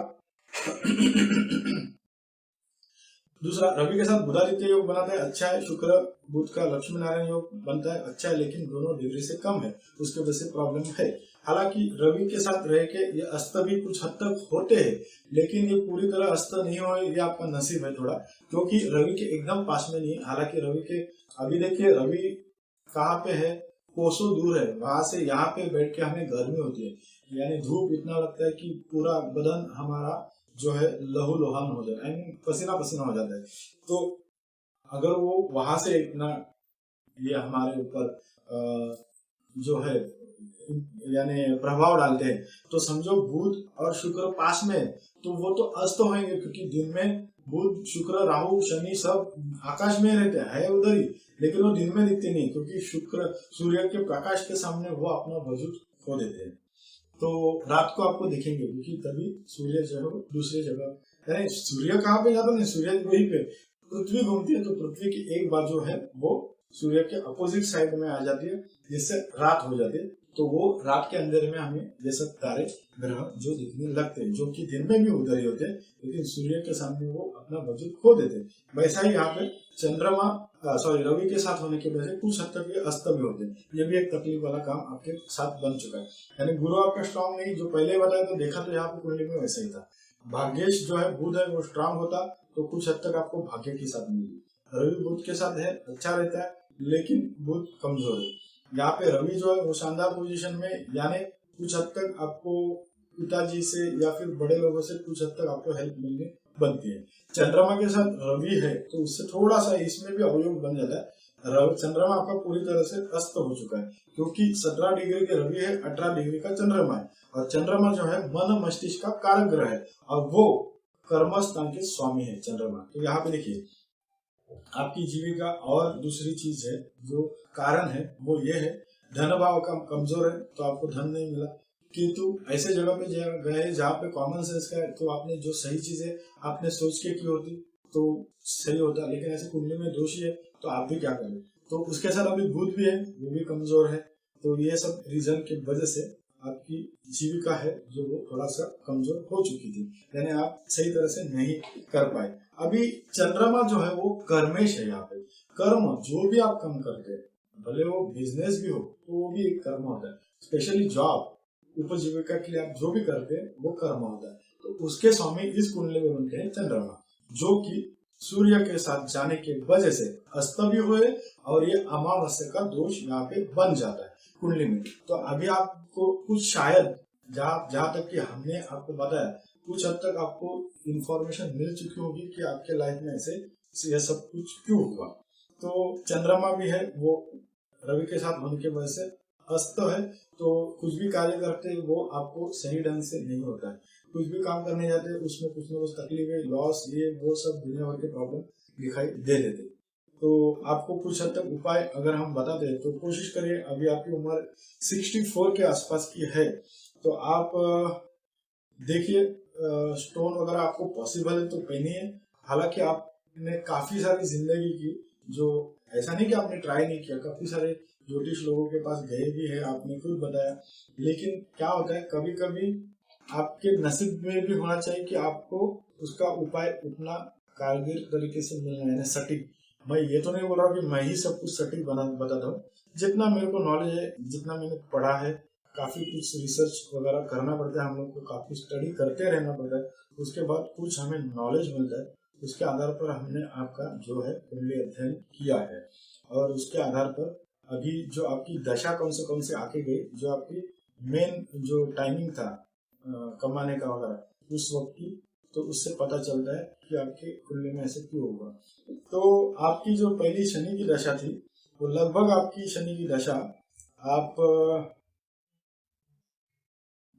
[SPEAKER 1] रवि के साथ बुधादित्य योग बनाता है, अच्छा है। शुक्र बुध का लक्ष्मी नारायण योग बनता है, अच्छा है, लेकिन दोनों डिग्री से कम है, उसके वजह से प्रॉब्लम है। हालांकि रवि के साथ रह के ये अस्त भी कुछ हद तक होते हैं, लेकिन ये पूरी तरह अस्त नहीं हो, ये आपका नसीब है थोड़ा, क्योंकि रवि के एकदम पास में नहीं है। हालांकि रवि के, अभी देखिए रवि कहाँ पे है, कोसों दूर है, वहां से यहाँ पे बैठ के हमें गर्मी होती है, यानी धूप इतना लगता है कि पूरा बदन हमारा जो है लहू लुहान हो जाता है, पसीना पसीना हो जाता है। तो अगर वो वहां से इतना ये हमारे ऊपर जो है यानी प्रभाव डालते हैं, तो समझो बुध और शुक्र पास में, तो वो तो अस्त होंगे, क्योंकि दिन में बुध शुक्र राहु शनि सब आकाश में रहते हैं, उधर ही, लेकिन वो दिन में दिखते नहीं, क्योंकि शुक्र सूर्य के प्रकाश के सामने वो अपना वजूद खो देते हैं। तो रात को आपको दिखेंगे, क्योंकि तभी सूर्य जो है दूसरी जगह, यानी सूर्य कहाँ पे जाता नहीं, सूर्य वहीं पे पृथ्वी घूमती है, तो पृथ्वी की एक बाजू है वो सूर्य के अपोजिट साइड में आ जाती है, जिससे रात हो जाती, तो वो रात के अंधेरे में हमें ये सब तारे ग्रह जो दिखने लगते हैं, जो कि दिन में भी उधर ही होते हैं, लेकिन सूर्य के सामने वो अपना वजूद खो देते हैं। वैसा ही यहाँ पे चंद्रमा रवि के साथ होने की वजह से कुछ हद तक ये अस्त भी होते हैं। ये भी एक तकलीफ वाला काम आपके साथ बन चुका है। यानी गुरु आपका स्ट्रांग नहीं, जो पहले बताया तो देखा तो यहाँ पे कुंडली में वैसा ही था। भाग्येश जो है बुध है वो स्ट्रांग होता तो कुछ हद तक आपको भाग्य के साथ मिलेगी। रवि बुध के साथ है अच्छा रहता है, लेकिन बुध कमजोर है। यहाँ पे रवि जो है वो शानदार पोजीशन में, यानी कुछ हद तक आपको पिताजी से या फिर बड़े लोगों से कुछ हद तक आपको हेल्प मिलने बनती है। चंद्रमा के साथ रवि है तो उससे थोड़ा सा इसमें भी अवयोग बन जाता है। चंद्रमा आपका पूरी तरह से अस्त हो चुका है, क्योंकि 17 डिग्री के रवि है, 18 डिग्री का चंद्रमा है, और चंद्रमा जो है मन मस्तिष्क का कारक ग्रह है, और वो कर्मस्थान के स्वामी है चंद्रमा। तो यहाँ पे देखिए आपकी जीविका और दूसरी चीज है जो कारण है वो ये है, धन भाव का कमजोर है तो आपको धन नहीं मिला। किंतु ऐसे जगह पे गए जहाँ पे कॉमन सेंस का है, तो आपने जो सही चीजें आपने सोच के की होती तो सही होता, लेकिन ऐसे कुंडली में दोषी है तो आप भी क्या करें। तो उसके साथ अभी बुध भी है, वो भी कमजोर है, तो ये सब रीजन की वजह से आपकी जीविका है जो वो थोड़ा सा कमजोर हो चुकी थी, यानी आप सही तरह से नहीं कर पाए। अभी चंद्रमा जो है वो कर्मेश है। यहाँ पे कर्म जो भी आप काम करते हैं, भले वो बिजनेस भी हो तो वो भी एक कर्म होता है। स्पेशली जॉब, उपजीविका के लिए आप जो भी करते हैं वो कर्म होता है। तो उसके स्वामी इस कुंडली में बनते हैं चंद्रमा, जो कि सूर्य के साथ जाने की वजह से अस्त भी हुए, और ये अमावस्या का दोष यहाँ पे बन जाता है कुंडली में। तो अभी आपको कुछ शायद जहाँ तक कि हमने आपको बताया, कुछ हद तक आपको इंफॉर्मेशन मिल चुकी होगी कि आपके लाइफ में ऐसे यह सब कुछ क्यों हुआ। तो चंद्रमा भी है वो रवि के साथ होने की वजह से अस्त है, तो कुछ भी कार्य करते वो आपको सही ढंग से नहीं होता है। कुछ भी काम करने जाते उसमें कुछ न कुछ तकलीफें, लॉस, ये वो सब दुनिया भर के प्रॉब्लम दिखाई दे देते। तो आपको कुछ हद तक उपाय अगर हम बताते हैं तो कोशिश करिए। अभी आपकी उम्र 64 के आसपास की है, तो आप देखिए स्टोन वगैरह आपको पॉसिबल है तो पहनिए। हालांकि आपने काफी सारी जिंदगी की, जो ऐसा नहीं कि आपने ट्राई नहीं किया, काफी सारे ज्योतिष लोगों के पास गए भी है, आपने खुद बताया, लेकिन क्या होता है कभी कभी आपके नसीब में भी होना चाहिए कि आपको उसका उपाय उतना कारगर तरीके से मिलना है, सटीक। मैं ये तो नहीं बोल रहा कि मैं ही सब कुछ सटीक बताता हूँ, जितना मेरे को नॉलेज है, जितना मैंने पढ़ा है, काफी कुछ रिसर्च वगैरह करना पड़ता है, हम लोग को काफी स्टडी करते रहना पड़ता है, उसके बाद कुछ हमें नॉलेज मिलता है, उसके आधार पर हमने आपका जो है कुंडली अध्ययन किया है, और उसके आधार पर अभी जो आपकी दशा कौन से आके गई, जो आपकी मेन जो टाइमिंग था कमाने का वगैरह उस वक्त की, तो उससे पता चलता है कि आपके कुंडली में ऐसे क्यों होगा। तो आपकी जो पहली शनि की दशा थी, वो लगभग आपकी शनि की दशा आप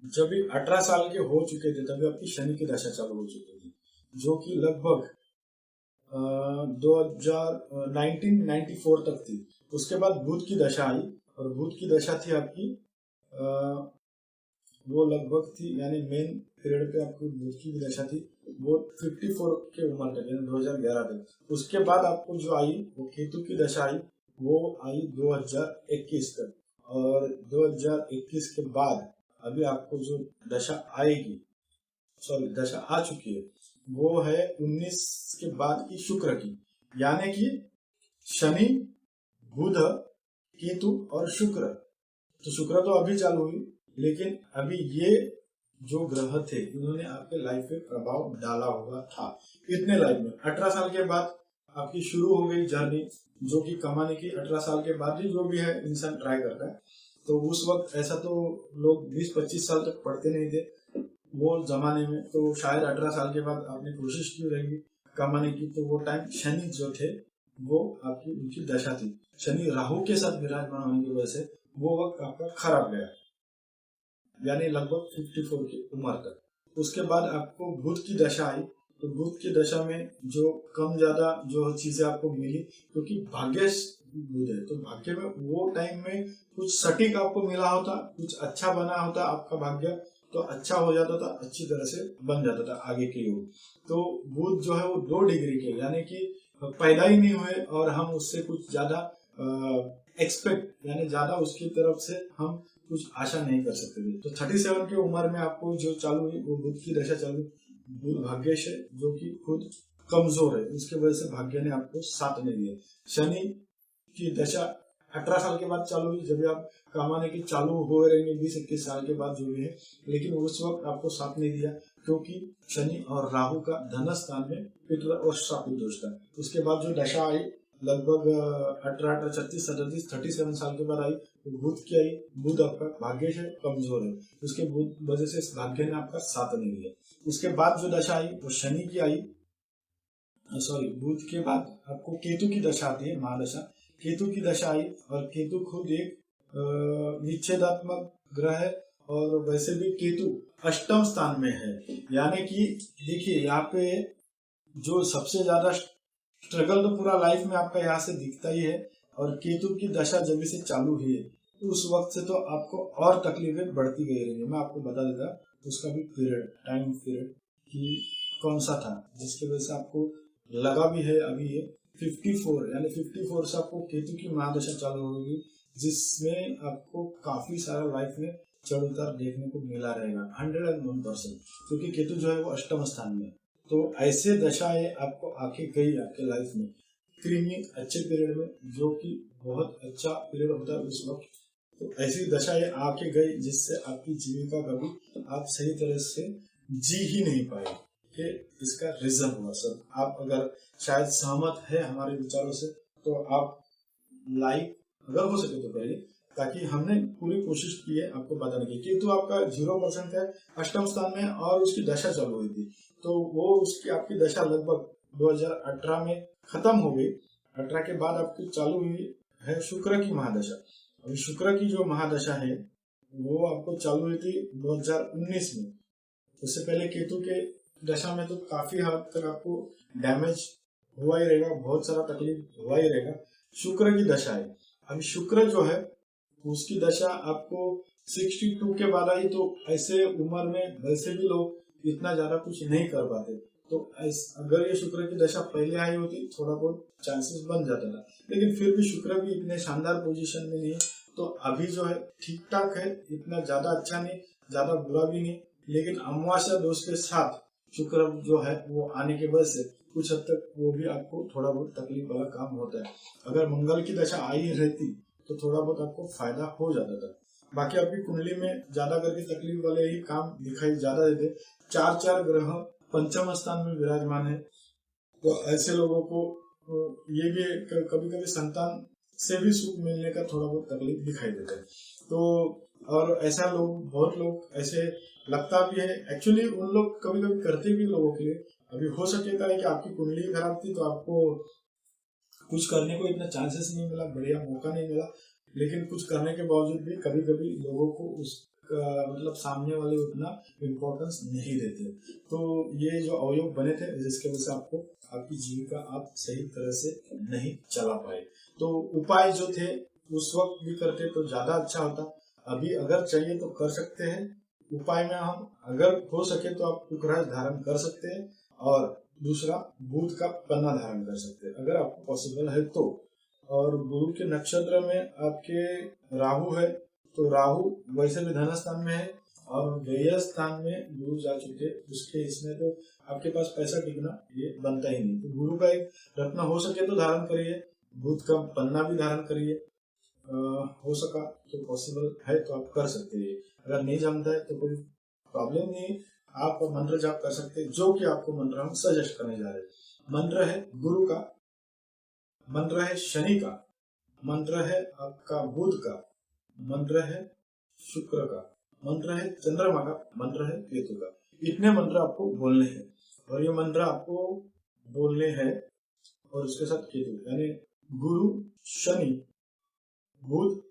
[SPEAKER 1] जब भी 18 साल के हो चुके थे तभी आपकी शनि की दशा चालू हो चुकी थी, जो कि लगभग 1994 तक थी। उसके बाद बुध की दशा आई, और बुध की दशा थी आपकी वो लगभग थी, यानी मेन पीरियड पे आपकी बुध की दशा थी वो 54 के उम्र तक, यानी 2011 तक। उसके बाद आपको जो आई वो केतु की दशा आई, वो आई 2021 तक, और 2021 के बाद अभी आपको जो दशा आएगी, दशा आ चुकी है, वो है 19 के बाद की शुक्र की, यानी कि शनि, बुध, केतु और शुक्र। तो शुक्र तो अभी चालू हुई, लेकिन अभी ये जो ग्रह थे इन्होंने आपके लाइफ पे प्रभाव डाला हुआ था। इतने लाइफ में 18 साल के बाद आपकी शुरू हो गई जर्नी, जो कि कमाने की 18 साल के बाद ही जो भी है इंसान ट्राई करता है। तो उस वक्त ऐसा तो लोग 20-25 साल तक पढ़ते नहीं थे वो जमाने में, तो शायद 18 साल के बाद आपने कोशिश की रहेगी कमाने की। तो वो टाइम शनि जो थे वो आपकी उनकी दशा थी, शनि राहु के साथ विराजमान होने की वजह से वो वक्त आपका खराब गया, यानी लगभग 54 की उम्र तक। उसके बाद आपको बुध की दशा आई, तो बुध की दशा में जो कम ज्यादा जो चीजें आपको मिली, क्योंकि भाग्य बुध है, तो भाग्य में वो टाइम में कुछ सटीक आपको मिला होता, कुछ अच्छा बना होता आपका भाग्य, तो अच्छा हो जाता था, अच्छी तरह से बन जाता था आगे के योग। तो बुध जो है वो 2 डिग्री के, यानी कि पैदा ही नहीं हुए और हम उससे कुछ ज्यादा एक्सपेक्ट यानी ज्यादा उसकी तरफ से हम कुछ आशा नहीं कर सकते थे। तो 37 की उम्र में आपको जो चालू हुई वो बुध की दशा चालू, बुध भाग्येश है जो कि खुद कमजोर है, उसकी वजह से भाग्य ने आपको साथ नहीं दिया। शनि की दशा 18 साल के बाद चालू हुई, जब आप कमाने की चालू हो रहेंगे 20-21 साल के बाद जो भी है, लेकिन उस वक्त आपको साथ नहीं दिया क्योंकि शनि और राहु का धन स्थान में पितर और श्रापित दोष था। उसके बाद जो दशा आई लगभग 18, 36, 37, 37 साल के बाद आई, तो बुध की आई। बुध आपका भाग्येश है, कमजोर है, उसके वजह से भाग्य ने आपका साथ नहीं दिया। उसके बाद जो दशा आई वो शनि की आई, सॉरी बुध के बाद आपको केतु की दशा आती है, महादशा। केतु की दशा आई और केतु खुद एक विच्छेदात्मक ग्रह है और वैसे भी केतु अष्टम स्थान में है, यानी कि देखिए यहाँ पे जो सबसे ज्यादा स्ट्रगल तो पूरा लाइफ में आपका यहाँ से दिखता ही है। और केतु की दशा जब से चालू हुई है उस वक्त से तो आपको और तकलीफें बढ़ती गई रहेंगी। मैं आपको बता देता उसका भी पीरियड, टाइम पीरियड कि कौन सा था जिसकी वजह से आपको लगा भी है। अभी ये 54 यानी 54 से आपको केतु की महादशा चालू होगी, जिसमें आपको काफी सारा लाइफ में चढ़ उतार देखने को मिला रहेगा 101%, क्योंकि केतु जो है वो अष्टम स्थान में। तो ऐसे दशाएं आपको आके गई आपके लाइफ में क्रीमी अच्छे पीरियड में, जो कि बहुत अच्छा पीरियड होता है उस वक्त। तो ऐसी दशाएं आके गई जिससे आपकी जीविका कभी आप सही तरह से जी ही नहीं पाए। कि इसका रीजन हुआ सर, आप अगर शायद सहमत है हमारे विचारों से तो आप लाइक अगर हो सके तो करिए, ताकि हमने पूरी कोशिश की है आपको बताने की। किंतु आपका 0% है अष्टम स्थान में और उसकी दशा चालू हुई थी, तो वो उसकी आपकी दशा लगभग 2018 में खत्म हो गई। 18 के बाद आपकी चालू हुई है शुक्र की महादशा। अभी शुक्र की जो महादशा है वो आपको चालू हुई थी 2019 में। उससे पहले केतु के दशा में तो काफी हद तक आपको डैमेज हुआ ही रहेगा, बहुत सारा तकलीफ हुआ ही रहेगा। शुक्र की दशा है, अभी शुक्र जो है उसकी दशा आपको 62 के बाद आई, तो ऐसे उम्र में वैसे भी लोग इतना ज्यादा कुछ नहीं कर पाते। तो अगर ये शुक्र की दशा पहले आई होती थोड़ा बहुत चांसेस बन जाता था, लेकिन फिर भी शुक्र भी इतने शानदार पोजीशन में नहीं है। तो अभी जो है ठीक ठाक है, इतना ज्यादा अच्छा नहीं ज्यादा बुरा भी नहीं, लेकिन अमावस्या दोष के साथ शुक्र जो है वो आने के वजह से कुछ हद तक वो भी आपको थोड़ा बहुत तकलीफ वाला काम होता है। अगर मंगल की दशा आई रहती तो थोड़ा बहुत आपको फायदा हो जाता था। बाकी आपकी कुंडली में ज्यादा करके तकलीफ वाले ही काम दिखाई ज्यादा देते। 4 ग्रह पंचम स्थान में विराजमान है, तो ऐसे लोगों को ये भी कभी कभी संतान से भी सुख मिलने का थोड़ा बहुत तकलीफ दिखाई देता है। तो और ऐसा लोग बहुत लोग ऐसे लगता भी है, एक्चुअली उन लोग कभी कभी करते भी लोगों के लिए। अभी हो सकेगा है कि आपकी कुंडली खराब थी तो आपको कुछ करने को इतना चांसेस नहीं मिला, बढ़िया मौका नहीं मिला, लेकिन कुछ करने के बावजूद भी कभी कभी लोगों को उसका मतलब सामने वाले उतना इम्पोर्टेंस नहीं देते। तो ये जो अवयोग बने थे जिसके वजह से आपको आपकी जीविका आप सही तरह से नहीं चला पाए, तो उपाय जो थे उस वक्त भी करते तो ज्यादा अच्छा होता। अभी अगर चाहिए तो कर सकते हैं उपाय में हम, अगर हो सके तो आप कुकराज धारण कर सकते हैं और दूसरा बुध का पन्ना धारण कर सकते हैं अगर आपको पॉसिबल है तो। और गुरु के नक्षत्र में आपके राहु है, तो राहु वैसे भी धन स्थान में है और व्यय स्थान में गुरु जा चुके, उसके इसमें तो आपके पास पैसा टिकना ये बनता ही नहीं। तो गुरु का एक रत्न हो सके तो धारण करिए, बुध का पन्ना भी धारण करिए, हो सका तो पॉसिबल है तो आप कर सकते हैं। अगर नहीं जमता है तो कोई प्रॉब्लम नहीं, आप मंत्र जाप कर सकते हैं, जो कि आपको मंत्र हम सजेस्ट करने जा रहे हैं। मंत्र है गुरु का, मंत्र है शनि का, मंत्र है आपका बुध का, मंत्र है शुक्र का, मंत्र है चंद्रमा का, मंत्र है केतु का। इतने मंत्र आपको बोलने हैं और ये मंत्र आपको बोलने हैं और उसके साथ केतु यानी गुरु शनि बुध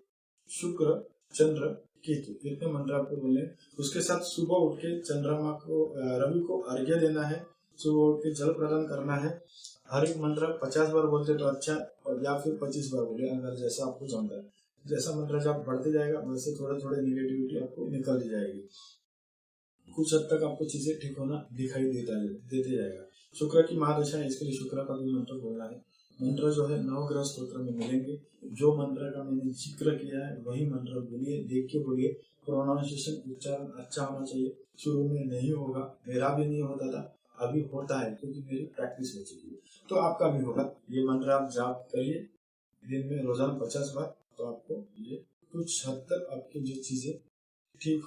[SPEAKER 1] शुक्र चंद्र केतु, इतने मंत्र आपको बोलने हैं। उसके साथ सुबह उठ के चंद्रमा को रवि को अर्घ्य देना है, सुबह उठ के जल प्रदान करना है। हर एक मंत्र 50 बार बोलते तो अच्छा, और या फिर 25 बार बोले अगर जैसा आपको जमता है। जैसा मंत्र जब बढ़ते जाएगा वैसे थोड़े थोड़े निगेटिविटी आपको निकलती जाएगी, कुछ हद तक आपको चीजें ठीक होना दिखाई देते जाएगा। शुक्र की महादशा है, इसके लिए शुक्र का भी मंत्र बोलना है। मंत्र जो है नवग्रह स्तोत्र में मिलेंगे। जो मंत्र का मैंने जिक्र किया है वही मंत्र बोलिए, देख के बोलिए। प्रोनाउंसिएशन उच्चारण अच्छा होना चाहिए। शुरू में नहीं होगा, मेरा भी नहीं होता था, अभी होता है क्योंकि मेरी प्रैक्टिस हो चुकी है, तो आपका भी होगा। ये मंत्र आप जाप करिए दिन में रोजाना 50 बार, तो आपको ये कुछ हद तक आपकी जो चीजें ठीक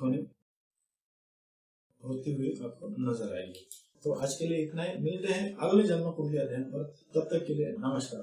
[SPEAKER 1] होती हुई आपको नजर आएगी। तो आज के लिए इतना ही, मिलते हैं अगले जन्म कुंडली अध्ययन पर। तब तक के लिए नमस्कार।